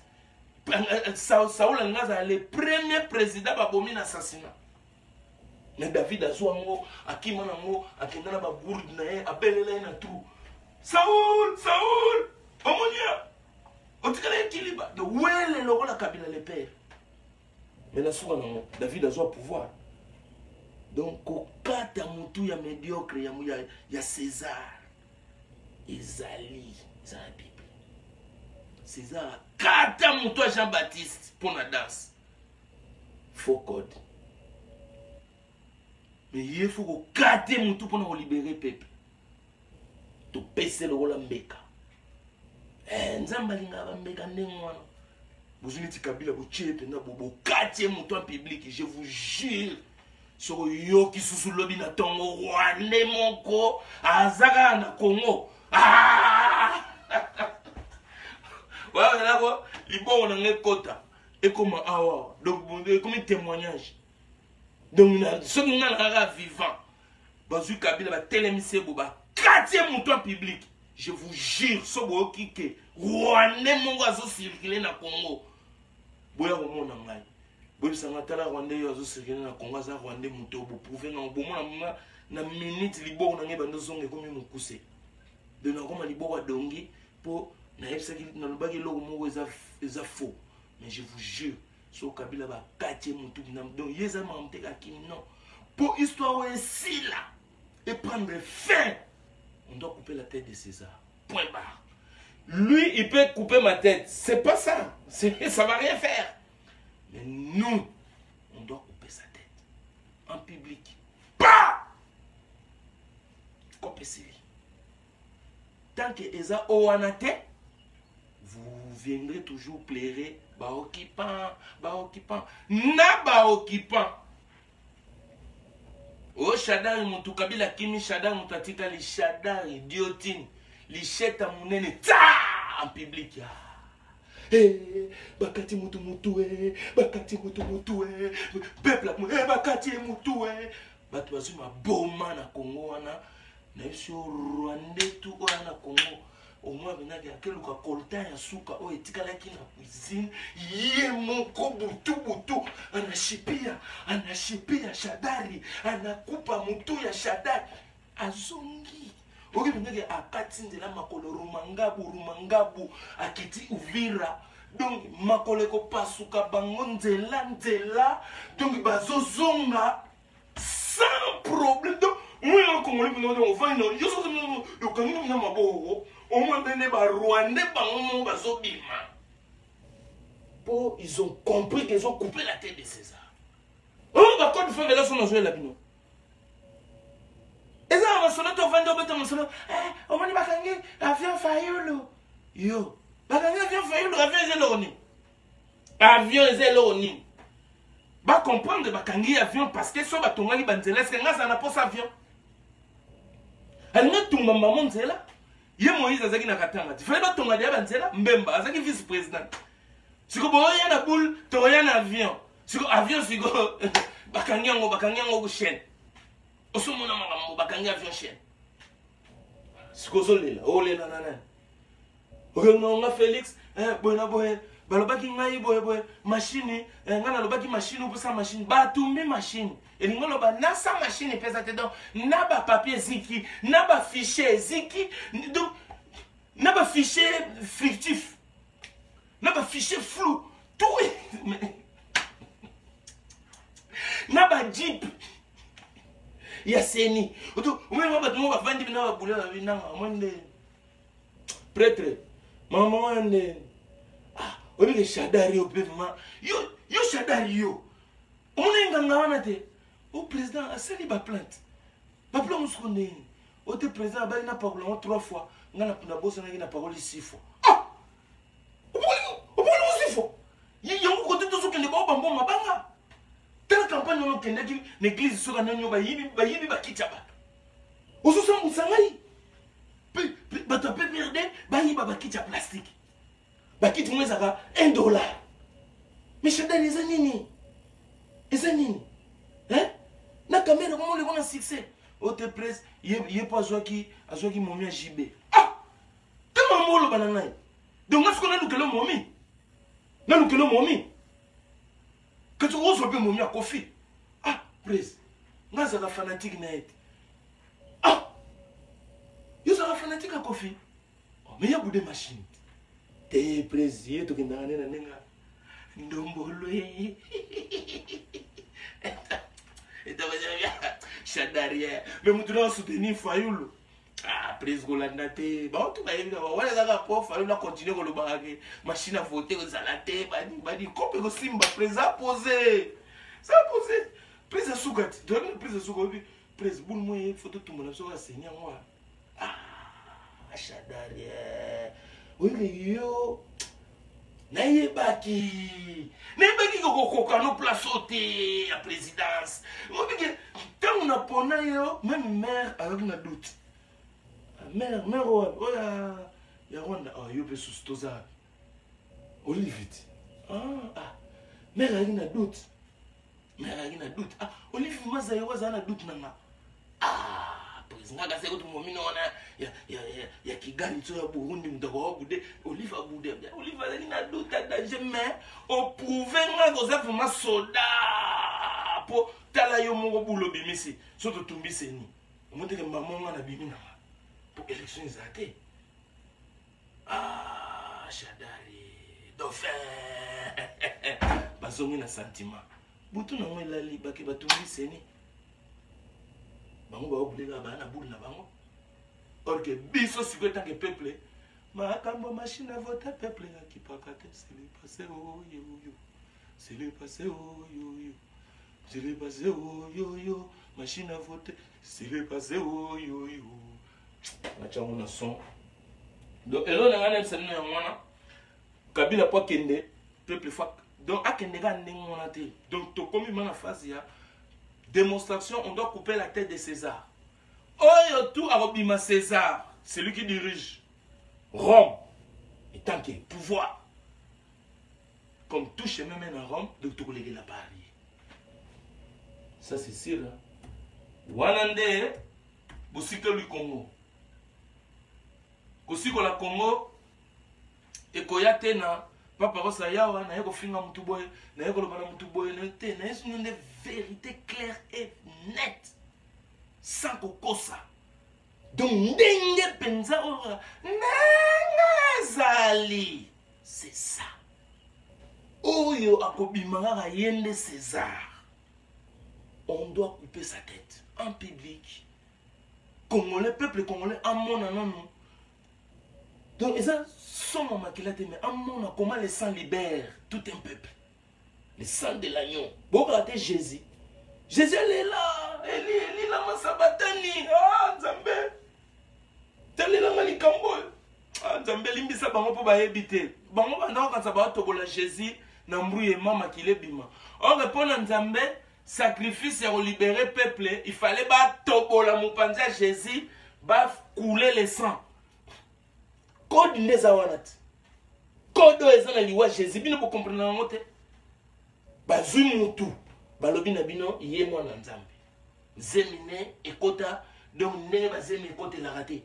Saoul ngaza le premier président ba bomi na assassinat mais David azwa ngo akima na ngo akenda na ba gourde na ye abelela na trou Saoul omonia otikala équilibre de wele logo la Kabila le père mais la souvent David azwa pouvoir. Donc, au cas de ya médiocre, ya César, Ezali, c'est la Bible. César, kata mutu Jean-Baptiste pour la danse. Faux code. Mais il faut que kate mutu pour nous libérer le peuple. Tu pèses le rôle mbeka. Nzamba linga mbeka ndengwana. Vous unité Kabila, vous tchépe, vous kate mutu en public, je vous jure. So yo ki susu lobi na tongo wane moko azaka na Congo wa na ko libongo na ngekota e comme awa donc comme témoignage donc na so na vivant bazu Kabila ba telemise bo ba quartier muto public je vous jure so bo kike wane moko azo circuler na Congo boya ko mona ngai. Oui, ça m'a tellement rendu aux Syriens na Congo za rendu muto bo prouver na bomona na minute libo na ngeba ndozonge comme mu kuse de na koma libo wa dongi po na epsa ki na lobaki lo mo za faux mais je vous jure so Kabila ba katie mutu na donc yeza mamteaki non pour histoire aussi là et prendre fin on doit couper la tête de César point barre. Lui il peut couper ma tête, c'est pas ça, ça va rien faire. Mais nous, on doit couper sa tête. En public. Pas esili. Tant que eza oanate, vous viendrez toujours plairer ba occupant, na ba occupant. O Shadari mutu kabila kimi Shadari mutu atika li Shadari diotine li sheta munene ta en public ya. Bakati mutu bakati mutu peuple bakati mutu batu bazu maboma na Congo wana na iso Rwanda tu wana Congo. Au moins benaki akeluka kolta ya suka o etikalaki na cuisine ye moko butu anashipia Shadari anakupa mutu ya Shadari azongi oki benaki akati ndela makolo rumangabu akiti Uvira donc makolo ko pasuka bango nzela donc bazozonga sans problème donc moi en Congolais on va non yo so yo kangi na maboko au moins bene ba Rwandais bango bazobima. Pour ils ont compris qu'ils ont coupé la tête de César. Oh ba code de favela son jouer la bino. Eza ba solo to vando beto mo solo o mani bakangi avion fayulu. Yo, bakangi avion fayulu avion zeloni. Ba comprendre bakangi avion parce que so batongaki banzela est-ce que ngasa na posa avion. Alinga tumba maman nzela. Ye Moïse azaki na katanga. Il fallait pas tonga dia banzela Mbemba azaki vice président. Siko boya na boule, toya na avion. Siko avion siko bakanyango ku chaîne. Osomona makambo bakangi avion chaîne. Siko zolela, olela nana. Okenga Félix, boyna boye, balobaki ngai boye machine, ngana lobaki machine pour sa machine, ba tumbi machine. Et l'ingolo ba na sa machine pesa te donc na ba papier ziki, na ba fichier ziki, donc na ba fichier fictif. Na ba fichier flou, tout na ba jeep. Ya seni. Oto, umwe ba tumo ba vandi na ba bula na mwende. Prêtre. Maman ne. Ah, obi ke Shadari au pevement. Yo Shadari yo. On est nganga te. Au président a sali ba plainte. Ba plainte muskonde. Au te président ba ina parole 3 fois. Ngana puna bossa na parole 6 fois. Ah! Au 6 fois. Yango côté tout ce que les ba bambo mabanga. Telle campagne on kende ki l'église soka nanyo ba yibi ba kitaba. Oso sa musangai. Bato pe perdre ba yiba ba kitaba plastique. Ba kit mwezaka $1. Mais Shadari ezanini? Ezanini? Hein? Na caméra comment le bon succès? Au te presse, yé pas azwaki momi JB. Ah! Tellement molo banana. Donc est-ce qu'on a nous momi? Na nous momi. Que tu reçois bien momi à Kofi. Ah, presse. Nga zaka fanatique net. Ah! Yo zaka fanatique à Kofi. Oh, mais y a beaucoup de machines. Te presse, yé to kinana na nenga. Ndombolo. Et tu vas Shadari, mais nous devons soutenir Fayulu. Ah, prise Golandate. Bon, tu vas y voir. Voilà, ça va pas. Fayulu continuer à le barrer. Machine à voter aux alatés. Badi, copie au Simba. Prise à poser. Ça a posé. Prise à Sougat. Donne prise à Sougat. Prise, boule moi, photo tout le monde. Ça va saigner moi. Ah, Shadari. Oui, yo. Naïbaki koko no place sauté à présidence. Quand on a pona yo, même mère avec un doute. Mère ya Rwanda, yo pe sustoza. Olivier. Ah, mère avec un doute. Ah, Olivier maza yo waza na doute nanga. Ah, président ga seko tumomino wana ya Kigali tso ya Burundi mutako wa bude Olivier abude. Olivier azali na doute danger mais au prouver nga Joseph ma soldat po tala yo moko bulo bimisi soto tumbise ni. Omonte ke mamonga na bimi na pour élection ezate. Ah, Shadari dauphin. Bazongi na sentiment. Butu na moi lali baki batumbise ni. Bango ba obulega bana boule na bango. Or que biso si tant que peuple makambo machine à voter peuple qui pas kate c'est le passé oh yo c'est le passé oh yo c'est le passé oh yo machine à voter c'est le passé oh yo Machango na son. Donc, et là, on a c'est un Kabila pas kende, peuple fak. Donc, à kende ga ndeng. Donc, to comme il phase ya démonstration, on doit couper la tête de César. Oh, tout à César, c'est lui qui dirige Rome. Et tant qu'il y a pouvoir, comme tout chemin mène à Rome, donc tout collègue la Paris. Ça c'est sûr. Wanande, Bosika le Congo. Kosiko la Congo, et Koyate na, papa Rosa Yawa, na yeko finga mutuboy, na yeko lobana mutuboy, na yeko une vérité claire et nette. Sans kokosa. Donc, ndenge penza ora, nangazali. C'est ça. Oyo akobimanga yende César. On doit couper sa tête en public. Congolais, peuple congolais, en mon anon. Donc, ça, son maman qui l'a dit, mais en mon anon, comment les sangs libèrent tout un peuple? Le sang de l'agneau. Bon, regardez Jésus. Jésus, elle est là. Elle est là, ma sabatani. Ah, Nzambe. Telle est là, ma likambo. Ah, Nzambe, limbisa bango pour baébiter. Bango, quand ça va tobola Jésus, n'embrouille maman qui l'est bima. On répond à Nzambe, sacrifice pour libérer le peuple. Il fallait pas tobola moupanza Jésus, va couler le sang. Code nezawanat. Code ezana liwa Jésus, bino pour comprendre la motte. Bazui mutu. Balobi na bino yé moi na Nzambe. Zemine ekota donc ndenge bazemi ekota la raté.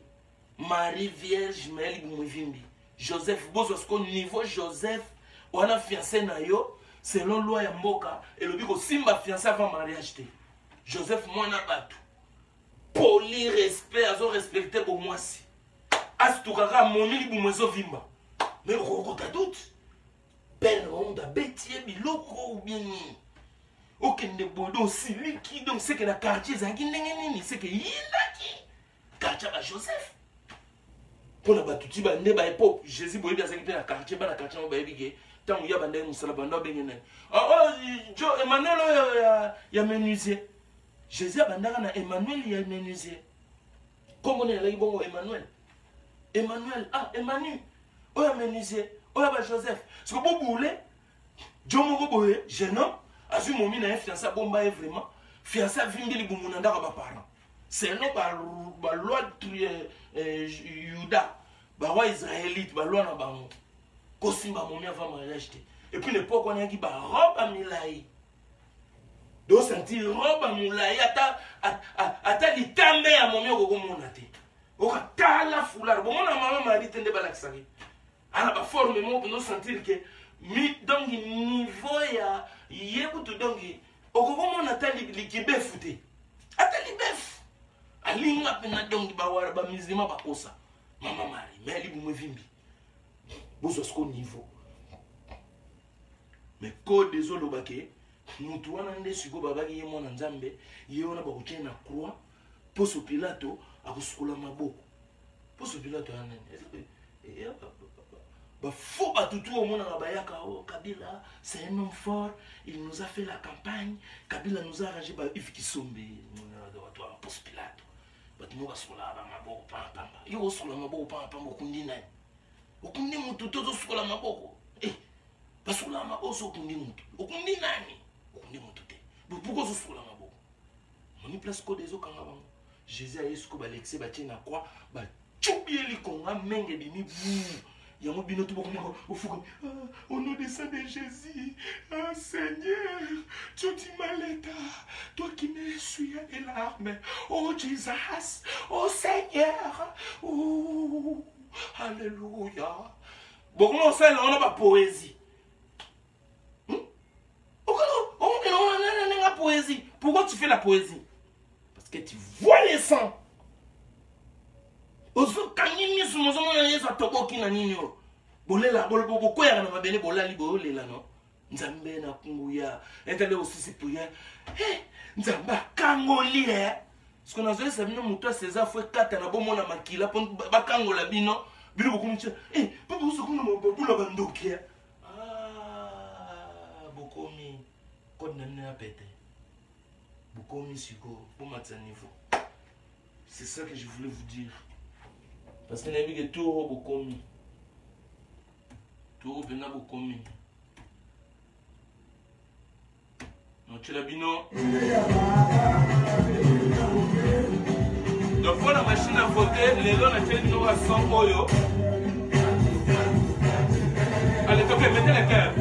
Marie Vierge Maël Boumouivimbi. Joseph Bozosko niveau Joseph on a fiancé na yo selon loi ya mboka et le biko simba fiancé avant mariage te. Joseph mwana batu. Poli respect azo respecter pour moi si. Astukaka monili boumwezo vimba. Mais okota doute. Père on da bétier biloko ou bien ni. Okende bodo siliki donc c'est que la quartier zangi ndenge c'est que yindaki quartier ba Joseph pour la batuti ba ne ba époque Jésus boyebi azangi pe na quartier mo ba ebige tant ya bande musala bando bengene jo Emmanuel ya menuisier Jésus abandaka na Emmanuel ya menuisier comment on est là bongo Emmanuel Emmanuel oya menuisier oya ba Joseph ce que bo boule jo mo boye jeune homme Azu momi na fiancé bomba est vraiment fiancé vingeli bumunanda ka ba parents. C'est non ba loi Juda, ba roi israélite, ba loi na bango. Kosimba momi avant mariage te. Et puis l'époque on a dit ba robe à milai. Do sentir robe à milai ata litambe ya momi ko mona te. Oka tala foulard. Bon na maman m'a dit tende balaksaki. Ana ba forme mo no sentir que mi donc niveau ya yebutu donc okokomona tali likibefu te atali bef alinga pena donc bawara ba mizima bakosa mama mari mais ali bumevimbi bozo sko niveau mais code des olobake mutu wana nde siko babaki ye mona Nzambe ye ona ba kotia na croix poso Pilato akosukola maboko poso Pilato anene bah faut pas tout au monde à Bayaka. Kabila, c'est un homme fort. Il nous a fait la campagne. Kabila nous a arrangé. Il faut qu'il sombe. Toi, post Pilato. Bah tu m'as sur la mabo, pam. Il y a sur la mabo, pam. Okundi nani. Okundi mutu todo sur la mabo. Eh, pas sur la mabo, so okundi mutu. Okundi nani. Okundi mutu te. Pourquoi sur la mabo? On y place code des autres quand même. Jésus a eu ce que Alexis bâtit na quoi? Bah tchoubier les conga menge bimi bou. Il y a un binoto au nom de sang de Jésus, oh Seigneur, tu dis maleta, toi qui m'essuies les larmes, oh Jesus, oh Seigneur, oh, alléluia. Bon, on fait là, on n'a pas poésie. On a poésie. Pourquoi tu fais la poésie? Parce que tu vois les sangs. Ozo kanini sumozo mona yesa toboki na nini yo bolela bolbo ko ya na mabele bolali bolela no Nzambe na kunguya entele osisi puya Nzamba kangoli ce qu'on a fait c'est bino muto César foi kata na bomona makila pon bakangola bino bino bokumcha papa usokuna mabula bandoki bokomi code na na pété bokomi siko pour matza niveau. C'est ça que je voulais vous dire. Parce que nayebi ke tour bokomi. Tour pena bokomi. Non tu la bino. Donc pour la machine à voter, les lois n'ont nous à 100 euros. Allez, ok, mettez les cœurs.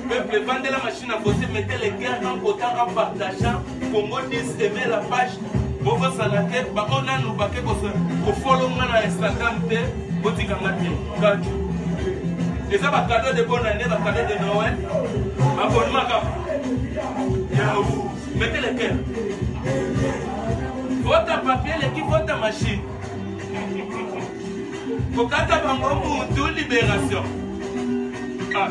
Peuple, vendez la machine à voter, mettez les cœurs en votant, en partageant. Congo 10, aimez la page. Bon, ça n'a qu'à pas. On a nous baquer pour follow moi sur Instagram. Et ça va cadeau de bonne année, va cadeau de Noël. Abonnement. Mettez les cœurs. Votre papier, l'équipe, votre machine. Kokata bango mutu libération. Ah,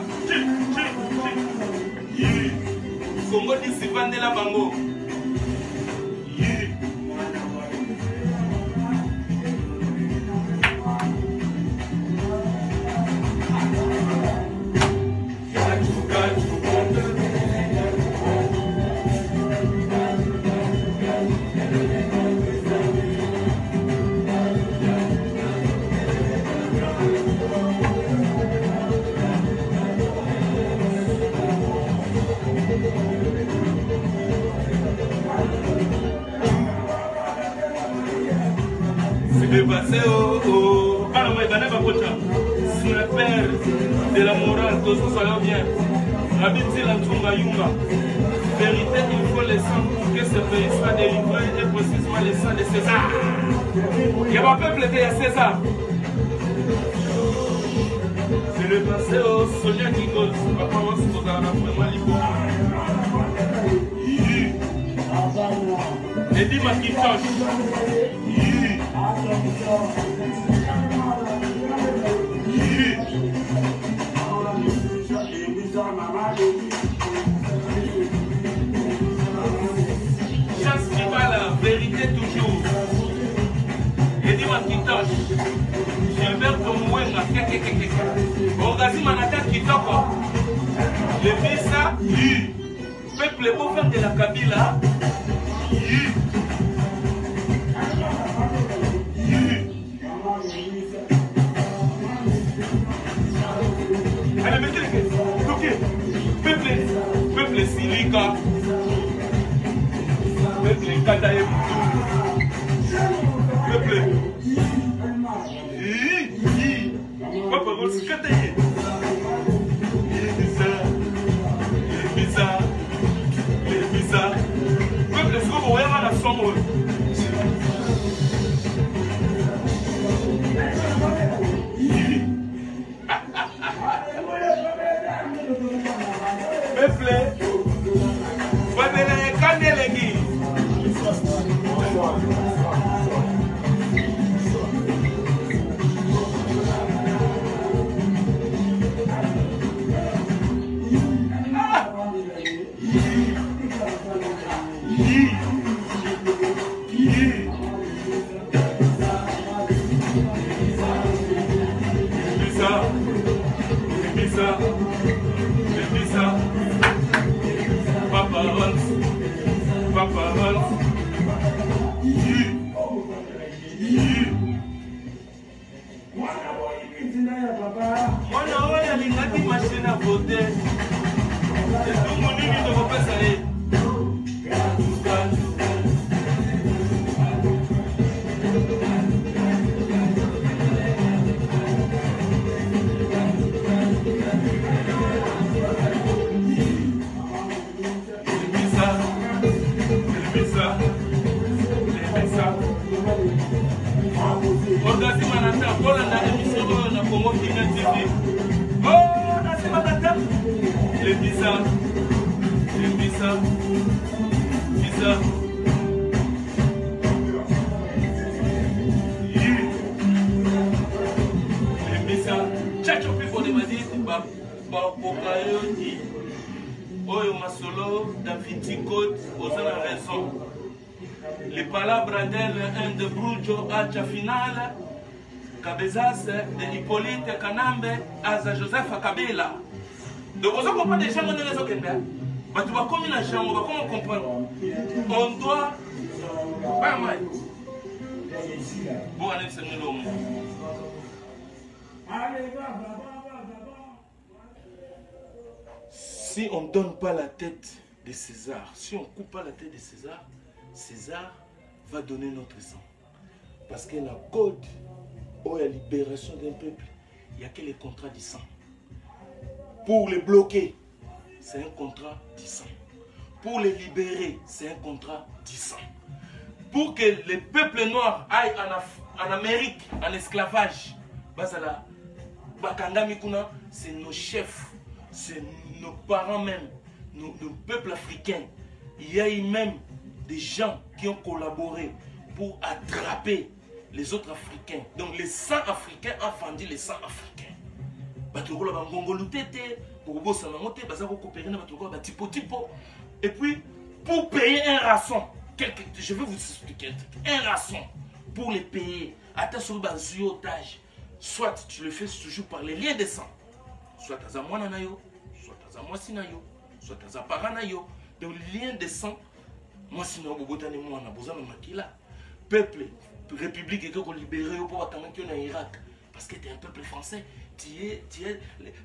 Congo d'ici Vandela bango. Sous le père de la morale, que nous soyons bien. Habitez la Tunga Yunga. Vérité, il faut le sang pour que ce pays soit délivré et précisément le sang de César. Il n'y a pas peuple qui est César. C'est le passé au Sonia qui gosse. Papa, on se pose à la vraiment libre. Eddie Macintosh. Chasse qui va la vérité toujours. Eddie Macintosh. Gilberto Mouenga. Orgazi Manaka Kitoko. Le Visa. Peuple beau faire de la Kabila. Allez, mettez les clés. Ok. Peuple Silika. Peuple Kataye. Peuple. Papa, on se Kataye. Bizarre. Peuple, est-ce que vous voyez la sombre? Peuple, vous avez les les palabras d'elle de Brujo Acha Finale, Cabezas de Hippolyte Kanambe, Aza Joseph Kabila. Donc, vous comprenez déjà mon raison que tu vas comme une chambre, on va comment comprendre. On doit. Pas mal. Bon, allez, c'est nous. Si on ne donne pas la tête de César, si on ne coupe pas la tête de César, César va donner notre sang. Parce que la code ou la libération d'un peuple, il n'y a que les contrats du sang. Pour les bloquer, c'est un contrat du sang. Pour les libérer, c'est un contrat du sang. Pour que les peuples noirs aillent en Amérique, en esclavage, c'est nos chefs, c'est nos parents même, nos peuples africains. Il y a eu même des gens qui ont collaboré pour attraper les autres Africains. Donc les 100 Africains ont vendu les 100 Africains. Et puis, pour payer un rançon, je vais vous expliquer un truc. Un rançon, pour les payer, attention aux otages. Soit tu le fais toujours par les liens de sang. Soit à Zamouananayo, soit à Zamouasinayo, soit à Zaparanayo. Donc les liens de sang, moi sinon, Bogotane, moi, on a besoin de Makila. Peuple, république, et qu'on libère pour attendre qu'il y ait en Irak. Parce que tu es un peuple français, tu es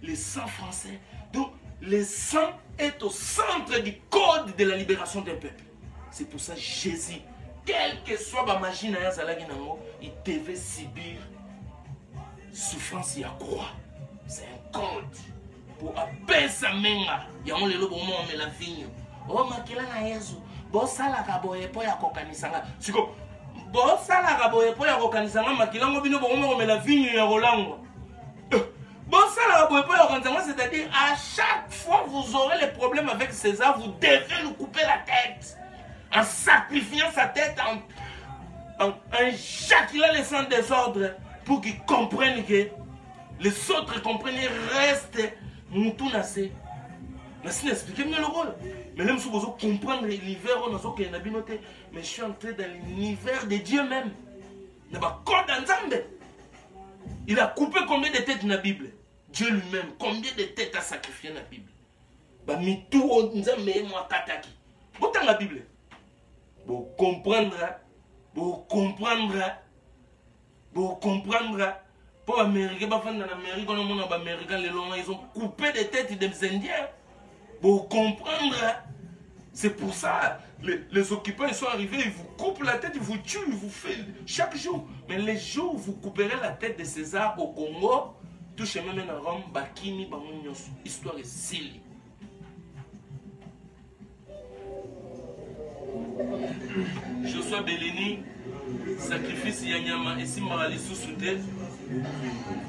les sang français. Donc, le sang est au centre du code de la libération d'un peuple. C'est pour ça que Jésus, quelle que soit la magie, il devait subir souffrance et croix. C'est un code. Pour appeler sa main, il y a un moment où on la vigne. Oh, ma kila na Yesu. Bosala kaboye po ya kokanisanga. Siko. Bosala kaboye po ya kokanisanga makilango bino bomo la vigne ya Rolango. Bosala kaboye po ya kokanisanga, c'est-à-dire à chaque fois vous aurez les problèmes avec César, vous devez nous couper la tête. En sacrifiant sa tête, en jaculant les sang désordre pour qu'ils comprennent que les autres comprennent et restent moutounacés. Mais expliquez mieux le rôle. Mais même si vous comprenez l'hiver, mais je suis entré dans l'univers de Dieu même. Il a coupé combien de têtes dans la Bible? Dieu lui-même, combien de têtes a sacrifié dans la Bible? Vous la Bible. Vous comprendrez. Vous comprendrez. Vous comprendrez. Pour l'Amérique, ils ont coupé des têtes des Indiens. Pour comprendre, c'est pour ça, les occupants ils sont arrivés, ils vous coupent la tête, ils vous tuent, ils vous font chaque jour. Mais les jours où vous couperez la tête de César au Congo, tout chemin mène à Rome, Bakini, Bamounios, histoire est silly. Joshua Bellini, sacrifice Yanyama et Simarali sous-souté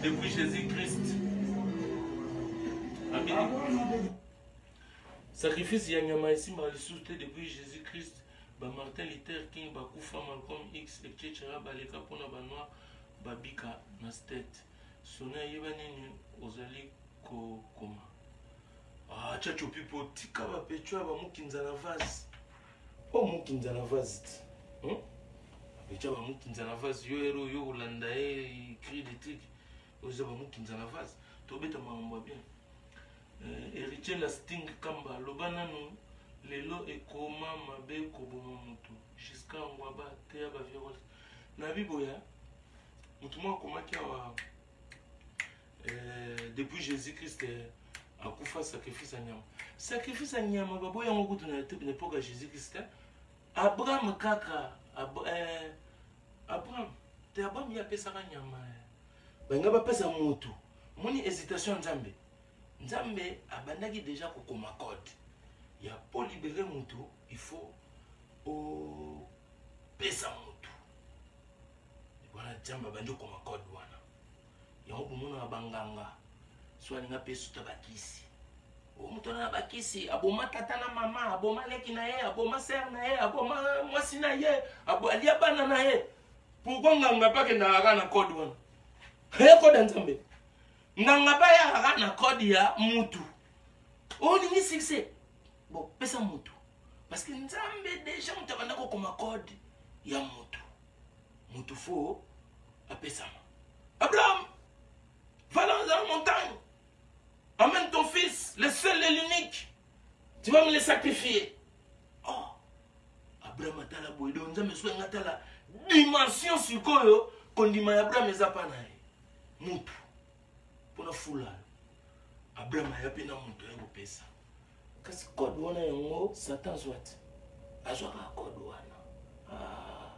depuis Jésus-Christ. Amen. Sacrifice Yanyama et Simarali sous-souté depuis Jésus-Christ. Martin Luther King, Bakoufa, Malcolm X, etc. Baleka Pona Banoa, Babika, Nastet. Sona Yebanini, Ozali Koma. Ah, Tchacho Pipo, Tika Bapechua, Bamukinzana Vaz. Oh, Mukinzana Vaz. Bapechua Bamukinzana Vaz, Yo Hero, Yo Holandae, cri des trucs. Oza Bamukinzana Vaz. Tobeta Mambo bien. Héritier la Sting Kamba, Lobanano, Lelo et Koma, Mabe, Koboma Moto. Jusqu'à Mwaba, Théa Bavirola. Nabi Boya, Moutouma Komaki a. Depuis Jésus-Christ a fait sacrifice à Nyama. Sacrifice à Nyama, il y a une époque à Jésus-Christ. Abraham Kaka, Abraham, tu as mis à Pesa Nyama. Il n'y a pas de moto. Mon hésitation Nzambe. Nzambe a bandagi déjà pour ma code. Il y a pour libérer moto, il faut Pesa moto. Voilà, Nzambe a bandagi pour ma code. Yango kumuna banganga soit nga pesu tabakisi o mutona bakisi aboma tata na mama aboma leki na ye aboma ser na ye aboma mwasi na ye alia bana na ye pourquoi nganga pake na aga na code wana he code Nzambe nganga ba ya aga na code ya mutu o ningi sikse bon pesa mutu Parce que Nzambe déjà mutabanda ko koma code ya mutu. Mutu fo apesama. Abraham, va dans la montagne. Amène ton fils, le seul et l'unique. Tu vas me le sacrifier. Oh, Abraham atala boye donc Nzambe so ngatala dimension sikoyo kondima Abraham ezapana. Mutu. Pona fula. Abraham ayape na mutu ya pesa. Kasi code wana yango Satan zwat. Azwaka code wana. Ah.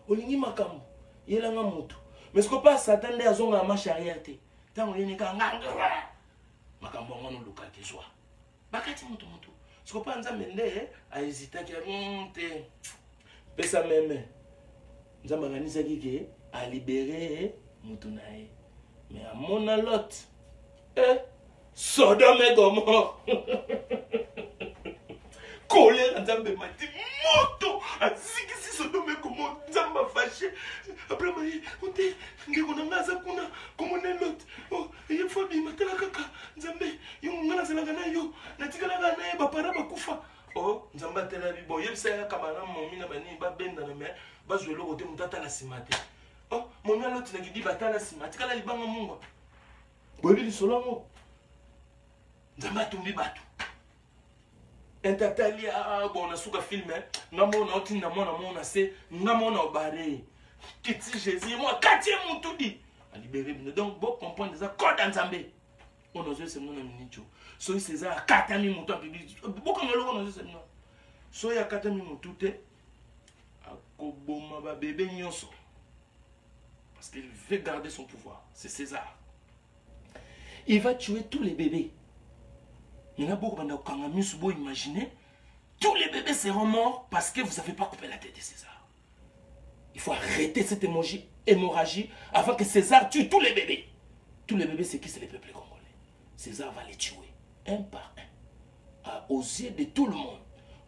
Olingi makambo. Yelanga mutu. Mais ce que pas Satan de azonga ma charia te. Tango yeni ka nganga. Makambo ngono luka kezwa. Bakati mutu. Ce que pas Nzambe nde a hésité ki te. Pesa meme. Nzambe kanisa kike a libérer mutu nae. Mais à mon Lot. Sodome et Gomorrhe. Colère Nzambe m'a dit moto azikisi Sodome et Gomorrhe Nzambe fâché. Après m'a dit onte ngeko ngaza kuna komona Lot. Oh il faut bima tela kaka Nzambe yo ngana selanga na yo natikala na ye bapara bakufa. Oh Nzambe tela bi bon yebisa kamana momi na bani ba benda na me bazwelo kote mutata la simate. Oh momi Lot na gidi batala simate kala libanga mungo. Bobi li solongo. Nzambe tumbi batu. Entatali bon na suka film ngamona oti na mona se ngamona obare. Kiti Jésus moi quartier mutudi. A libéré donc bon comprendre ça code Nzambe. On ose se mona minicho. So César katami mutu apibi. Beaucoup ngelo on ose se mona. So ya katami mutute akoboma ba bébé nyonso. Parce qu'il veut garder son pouvoir. C'est César. Il va tuer tous les bébés. Il y en a beaucoup qui imaginez, tous les bébés seront morts parce que vous n'avez pas coupé la tête de César. Il faut arrêter cette hémorragie avant que César tue tous les bébés. Tous les bébés, c'est qui? C'est les peuples congolais. César va les tuer, un par un, aux yeux de tout le monde,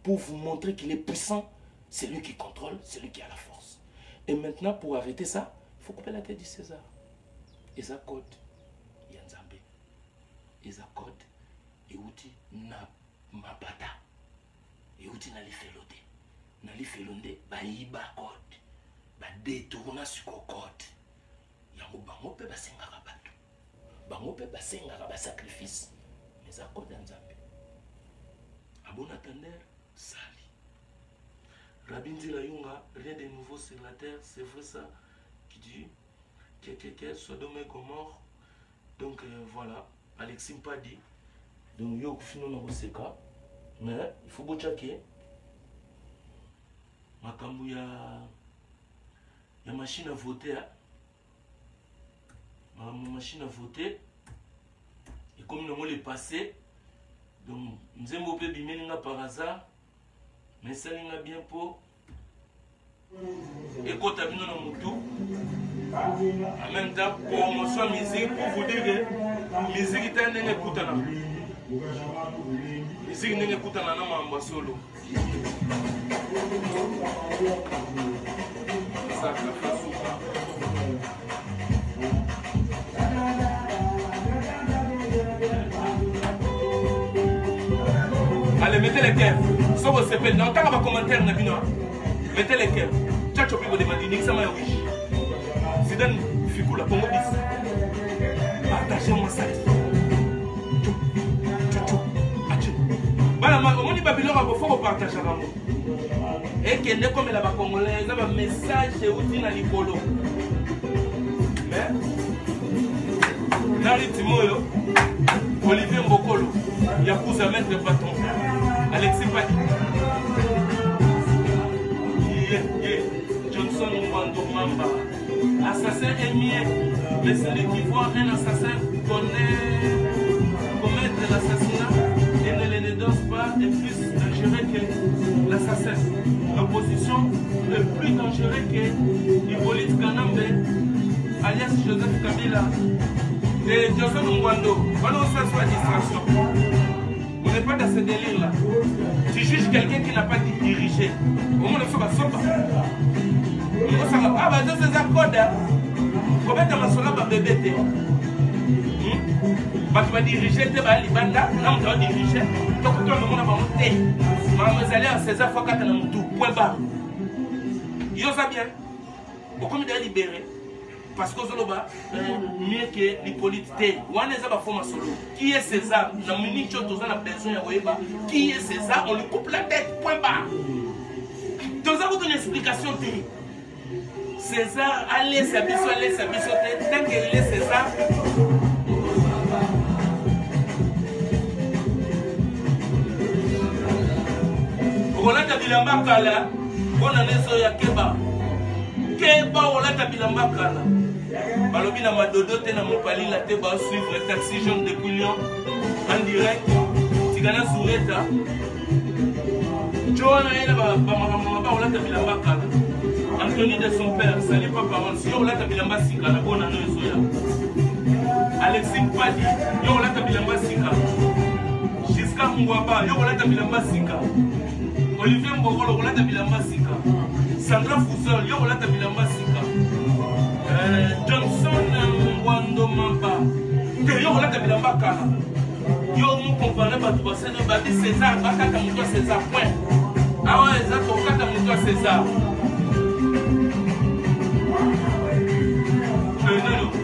pour vous montrer qu'il est puissant. C'est lui qui contrôle, c'est lui qui a la force. Et maintenant, pour arrêter ça, il faut couper la tête de César. Et ça code. Yanzambe. Et ça code. Euti na mabata. Euti na lifelode. Na lifelonde ba iba code. Ba détourna sur code. Yango bango pe basengaka batu. Bango pe basengaka ba sacrifice. Mais ça code Nzambe. Abon attendeur sali. Rabbi Nzila Yunga, rien de nouveau sur la terre, c'est vrai ça qui dit que Sodome et Gomorrhe. Donc voilà, Alexis m'a dit. Donc, yo kufino na koseka, mais il faut bochake makambu ya machine à voter. Ma machine à voter et comme nous les passé, donc nous avons fait bimeninga par hasard, mais ça n'est bien pour et quand tu na mutu en même temps promotion musique pour vous dire que musique est un écoutana. Ici, nous écoutons la maman solo. Allez, mettez les cœurs. Ça vous s'appelle. Dans le commentaire, mettez les cœurs. Tchacho Pibo de Madini, ça m'a wish. C'est dans Fikula, Pongo bis. Partagez-moi ça. On dit Babylone, il faut partager avec nous. Et qu'il est comme la Congolais, il y a un message qui est dans l'Ipolo. Mais, Nari Timoyo, Olivier Mbokolo, Yakuza Maître Patron, Alexis Padi, Johnson Mwando Mamba, assassin émier, mais celui qui voit un assassin commettre l'assassinat. Ne danse pas est plus dangereux que l'assassin. L'opposition est plus dangereux que Hippolyte Kanambe, alias Joseph Kabila, et Johnson Mwando. Voilà où ça soit distraction. On n'est pas dans ce délire-là. Tu juges quelqu'un qui n'a pas dirigé. Au moins, il faut que ça soit. Ah, bah, c'est un code. Combien de personnes ont bébé? Tu vas diriger, tu vas aller, tu vas diriger, tu vas diriger. Maman ezali à César fois 4 na mutu point barre. Yo ça bien. Au comme de libérer parce que Zoloba mieux que l'Hippolyte. Wana eza ba forme solo. Qui est César? Na minute cho toza na besoin ya oyeba. Qui est César? On lui coupe la tête point barre. Toza vous donne explication télé. César allez sa biso tant qu'il est César. Olata bilamba kala bona neso ya keba olata bilamba kala balobi na madodo te na mopali la te ba suivre taxi jaune de Couillon en direct tigana sureta Joana ela ba olata bilamba kala Anthony de son père sali papa on si olata bilamba sika na bona neso ya Alexis Padi yo olata bilamba sika Giscard Ngwaba yo olata bilamba sika Olivier Mbogolo olata bilamba sika Sandra Fusol yo olata bilamba sika Johnson Mwando Mamba te yo olata bilamba kala yo mu comparer batu basene babi César bakata muto César point awa eza kokata muto César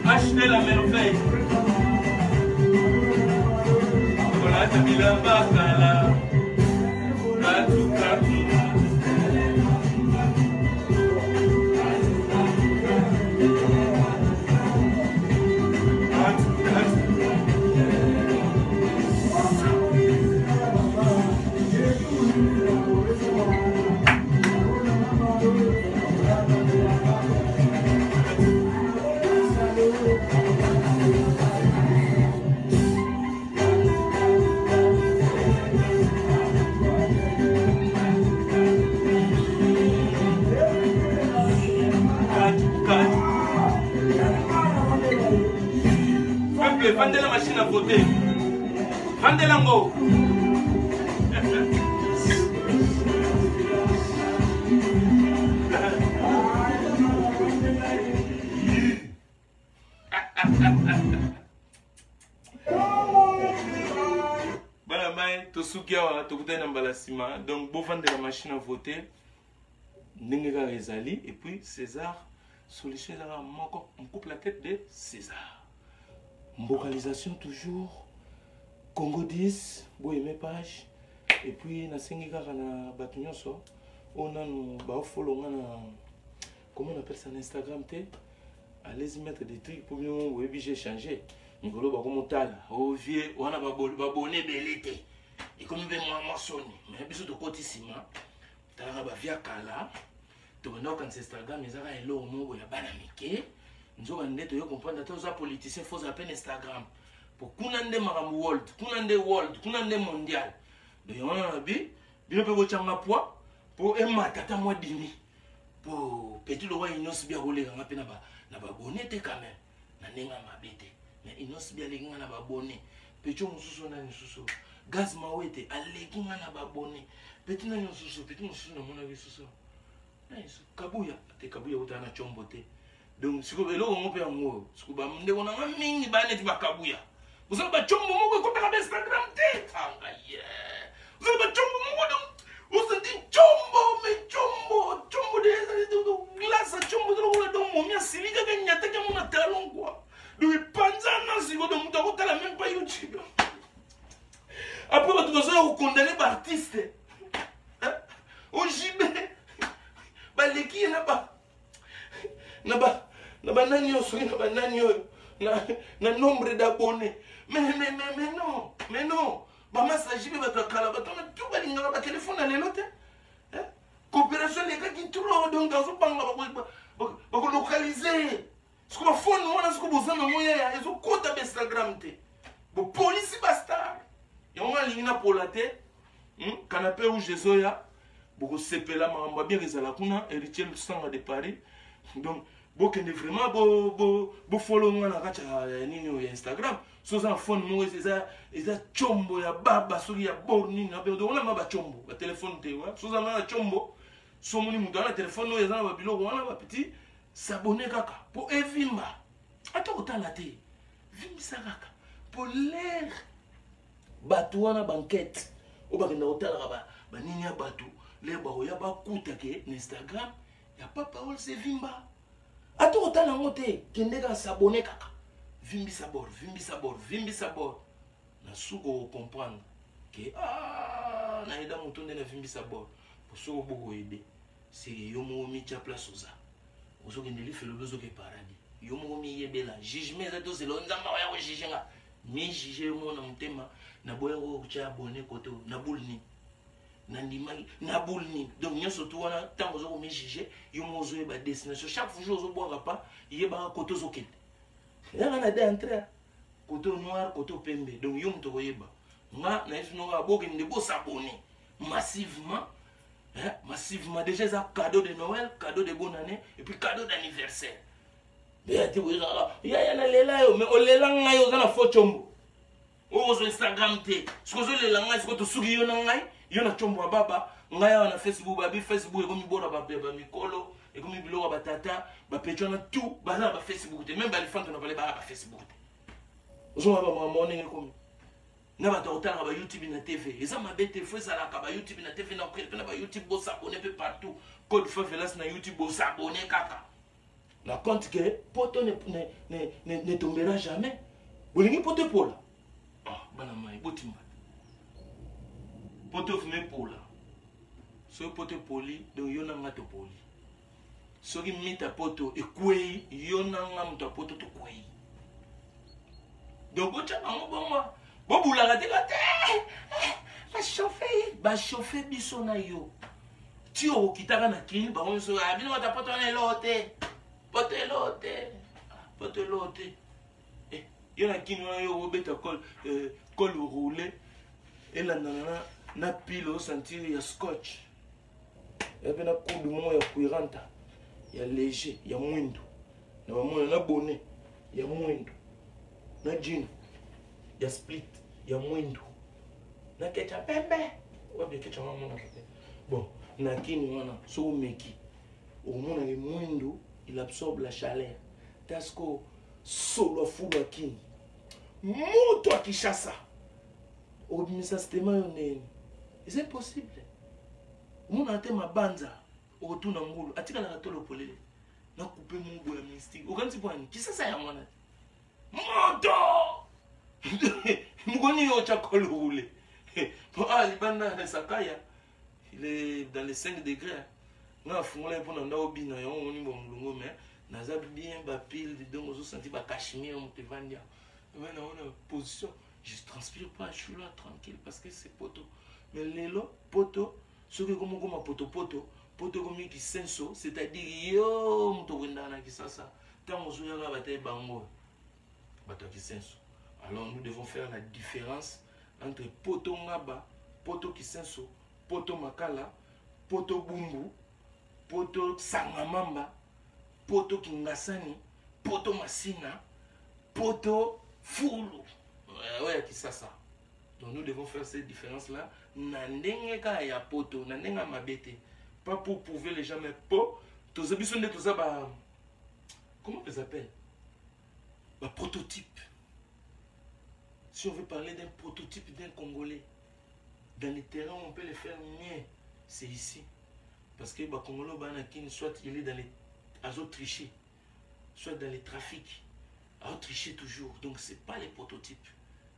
acheter la merveille olata bilamba kala Katu. Vendez la machine à voter. Vendez l'ango. Balamai, to sukia, to goûter n'emballassima. Donc, beau vendre la machine à voter. N'engega Rezali. Et puis, César, solution, on coupe la tête de César. Mbokalisation toujours Congo 10 bo aimé page et puis na sengika na batunyoso on a nous ba follow na comment on appelle ça na Instagram te allez-y mettre des trucs pour nous web j'ai changé ngolo ba comme tala o vieux wana ba bonné belete et comme be moi soni mais biso to kotissima tala ba via kala to na kan Instagram ezaka elo mo ya bana mike nous avons comprendre que les politiciens font appel Instagram pour kunande maram world, kunande mondial. Donc on a bi, bien peut voter en poids pour un matata moi dini pour petit le roi inos bien rouler en appel na ba bonnet quand même na nenga mabete mais inos bien les gars na ba bonnet petit mususu na mususu gaz mawete aleki na ba bonnet petit na mususu na mona mususu kabuya te kabuya utana chombo te. Donc, si vous voulez, on peut en haut. Si vous voulez, on a un mini banet qui va kabouya. Vous avez un chombo mou qui est Instagram. Vous avez un chombo mou. Vous avez un chombo, mais chombo de glace, chombo de l'eau. Mais si vous avez un chombo, vous avez un quoi. Donc, panzana, si vous avez même pas YouTube. Après, vous avez condamné par artiste. Au JB. Les qui est là-bas. Naba nani oso naba nani na nombre d'abonnés mais non ba message be bato kala bato na tout balinga ba téléphone na lelote coopération les gars qui tout donc dans ce banga ba localiser ce qu'on phone moi ce que besoin na moya ezo kota Instagram te bo police basta ya on alingina pour la te canapé ou jesoya boko sepela mamba bien ezala kuna héritier le sang de Paris donc bokende vraiment bo follow moi na kacha nini ya Instagram so za phone mo eza chombo ya baba so ya borni na be do na ba chombo ba téléphone te wa so za na chombo so moni mundo na téléphone no eza na ba biloko wana ba petit s'abonner kaka po evimba ato kotala te vimisa kaka po l'air batu wana banquette o ba kenda otala banini ya bato le baoya bakutake na Instagram ya papa ol se vimba ata otala yango te kende ka s'abonner kaka vimbisa bord na suko comprendre que na eda moto nde na vimbisa bord pour soko boko aider c'est yo mo mi tia place oza ozokende lifelo ozoke paradis yo mo mi yebela jugement za to zelo nzamba ya ko jugenga mi juger mo na mutema na boya ko tia abonner koto na bulni na ndimaki na bulni donc nyonso to wana tango zoko mi juger yo mo zo ba destination chaque jour zo boira pas yeba koto zokende yanga na d'entrée koto noir koto pembe donc yo mto koyeba nga na ifino ka bokende bo s'abonner massivement. Hein? Massivement, déjà ça cadeau de Noël, cadeau de bonne année et puis cadeau d'anniversaire. Mais il y a mais on les langues yo na photo on sur Instagram te ce que les langues ce que tu sugi yo na ngai yo na chombo baba ngai na Facebook babi Facebook ko mi bora ba mikolo et ko mi bilo ba tata ba pecho na tout ba na ba Facebook te même ba les fans na parler ba Facebook te ozo ba maman ne ko na ba totala ba YouTube na TV eza mabete fo ezala ka ba YouTube na TV na okre na ba YouTube bo s'abonner peu partout code Favelas na YouTube bo s'abonner kaka la compte que poto ne tombera jamais bolingi poto pola bana mai botimba poto fume pola so poto poli donc yo na ngato poli so ki mita poto ekwei yo na ngamto poto to kwei donc bocha ngomba bobula la te ba chauffer biso na yo ti o kitaka na kini ba on so abino ta poto na elote poto elote yo na kini yo obeta col roulé et la na pile sentir ya scotch et puis na coup de mo ya cuiranta ya léger ya mwindo na mona na bonnet ya mwindo na jean ya split ya mwindo na kecha pembe wapi kecha mama na kecha bon na kini wana so meki au mona le mwindo il absorbe la chaleur tasco solo fuba kini moto akishasa obimisa sistema yo nene c'est possible mona te mabanza otuna ngulu atika na tolo polele na couper mungu ya mystique okanti bwani kisasa ya mwana moto Mugoni yo chakolo roulé. Libanda Sakaya, il est dans les 5 degrés. Nous avons fait pour nous obino yo on ni bomulungo mais naza bien ba pile de donc on senti ba cachemire on te vandia. Mais on a position, je transpire pas, je suis là tranquille parce que c'est poto. Mais lelo poto, ce que comme poto comme qui senso, c'est-à-dire yo mto wenda na kisasa. Tant on zoya ba bataille bango. Bato qui senso. Alors nous devons faire la différence entre poto ngaba, poto kisenso, poto makala, poto bumbu, poto sangamamba, poto kingasani, poto masina, poto fulu. Ouais, qui ça. Donc nous devons faire cette différence-là. Nandenge ka ya poto, nandenga mabete. Pas pour prouver les gens, mais po, tous les bisons de tout ça, comment on les appelle? Prototype. Si on veut parler d'un prototype d'un Congolais, dans les terrains on peut le faire mieux, c'est ici. Parce que les Congolais, soit il est dans les azot trichés, soit dans les trafics, à tricher toujours. Donc ce n'est pas les prototypes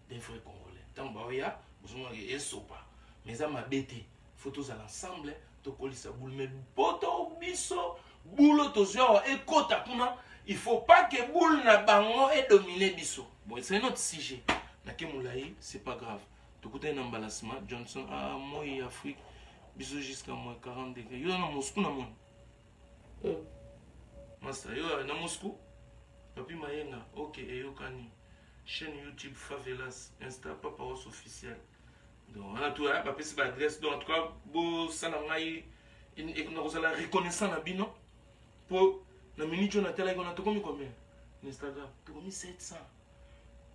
d'un vrai Congolais. Tant que vous avez sopa, mais ça m'a bêté. Photos à l'ensemble, tu colles sa boule, mais poto biso, boulot tozio et kota kuna. Il ne faut pas que boule na bango et dominer biso. Bon, c'est notre sujet. Nakemoulaï, c'est pas grave. Tu écoutes un emballissement, Johnson, moi, Afrique, bisous jusqu'à moins 40 degrés. Yo, na Moscou, na mon. Master, yo, na Moscou. Papi Mayenga, ok, et yo, Kani. Chaîne YouTube, Favelas, Insta, Paparos officiel. Donc, on a tout, papi, c'est l'adresse. Donc, en tout cas, bon, ça n'a pas eu une reconnaissance à bino. Pour la minute, on a tel, on a tout comme combien? Instagram, tout comme 700.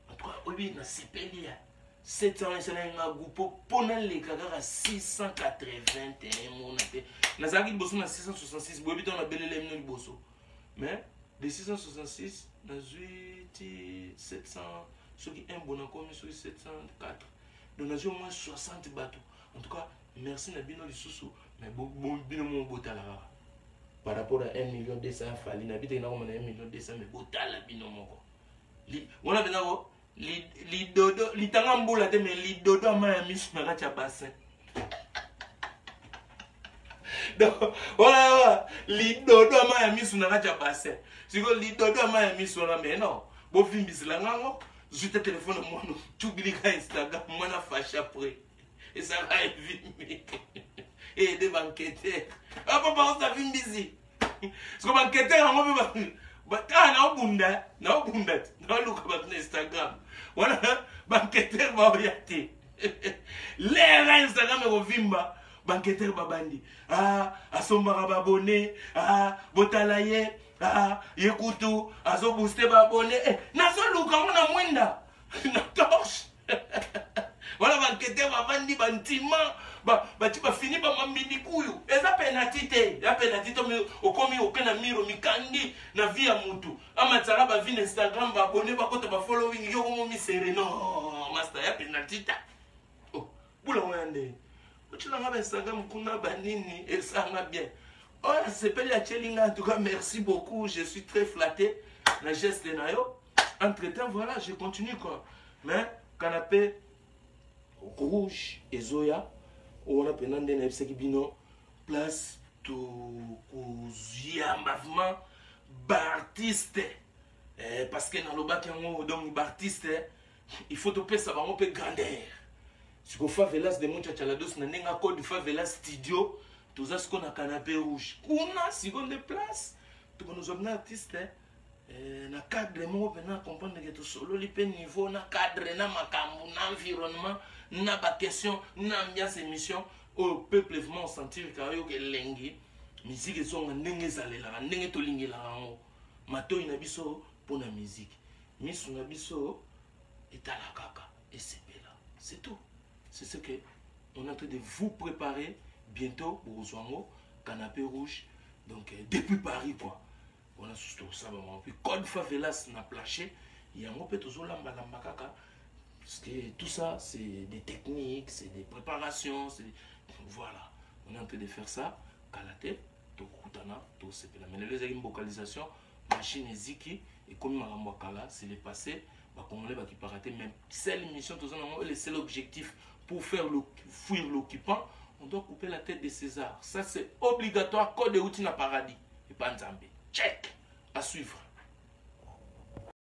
En tout cas, oui, na CPLIA 700 c'est un groupe pour les cagas 681 monaté. Nazaki bosso na 666, bobi on a belé les mino bosso. Mais de 666, na 700, ce qui est un bon comme sur 704. Donc, nous avons au moins 60 bateaux. En tout cas, merci na bino lisusu mais bino mo botala par rapport à 1 million 200 fali na bite na ko na 1 million 200 mais botala bino moko wala bena ko li dodo li tanga mbula te mais li dodo amaya misu na kati ya bassin donc voilà li dodo amaya misu na kati ya bassin siko li dodo amaya misu na mais non bo vimbisela ngango juste téléphone mwana tubilika Instagram mwana fâché après et ça va vimbi et des banqueteurs ah papa on s'est vimbisi parce que banqueteurs on va na obunda na luka ba na Instagram wana banqueteurs ba oyate les Instagram ko vimba banqueteurs babandi asomba ba abonné botalaye yekutu azo booster ba abonné nazo luka ngona mwenda na torche voilà banqueteurs babandi bantima bati bafini bamambindi kuyu eza penalty te ya penalty to okomi okena miro mikandi na vie ya mutu amatsala bavi na Instagram baabone bakota bafollowing yo komo misere no master ya penalty ta bula moyande ochilanga ba Instagram kuna banini esanga bien sepeli ya chelinga en tout cas merci beaucoup je suis très flatté na geste na yo entre temps voilà je continue quoi mais canapé rouge ezoya on a penandé na ebisaki bino place to kozuyamba vraiment bartiste parce que na lobaki yango donc bartiste il faut topesa bango mpe grandeur siko favelas de Montchachalados na ndenge akodi favelas studio toza siko na canapé rouge kuna siko nde place tokonozwa bina artiste na cadre moko mpena comprendre ke tosololi mpe niveau na cadre na makambo na environnement na ba question na ambiance émission au peuple vraiment sentir kayo ke lengi musique ezonga ndenge ezalelaka ndenge tolingelaka yango matoi na biso mpona musique misu na biso etala kaka esepela c'est tout c'est ce que on est en train de vous préparer bientôt pour Ozwango canapé rouge donc depuis Paris quoi on a surtout ça maman puis code favelas na plaché yango pe tozolamba lamba kaka parce que tout ça c'est des techniques c'est des préparations voilà on est en train de faire ça kalate to kutana to sepela mais les une vocalisation machine eziki et comme makambo kala c'est le passé ba congolais ba qui paraté même seule mission tous en le seul objectif pour faire fuir l'occupant on doit couper la tête de César ça c'est obligatoire code de routine à paradis et pas nzambe check à suivre.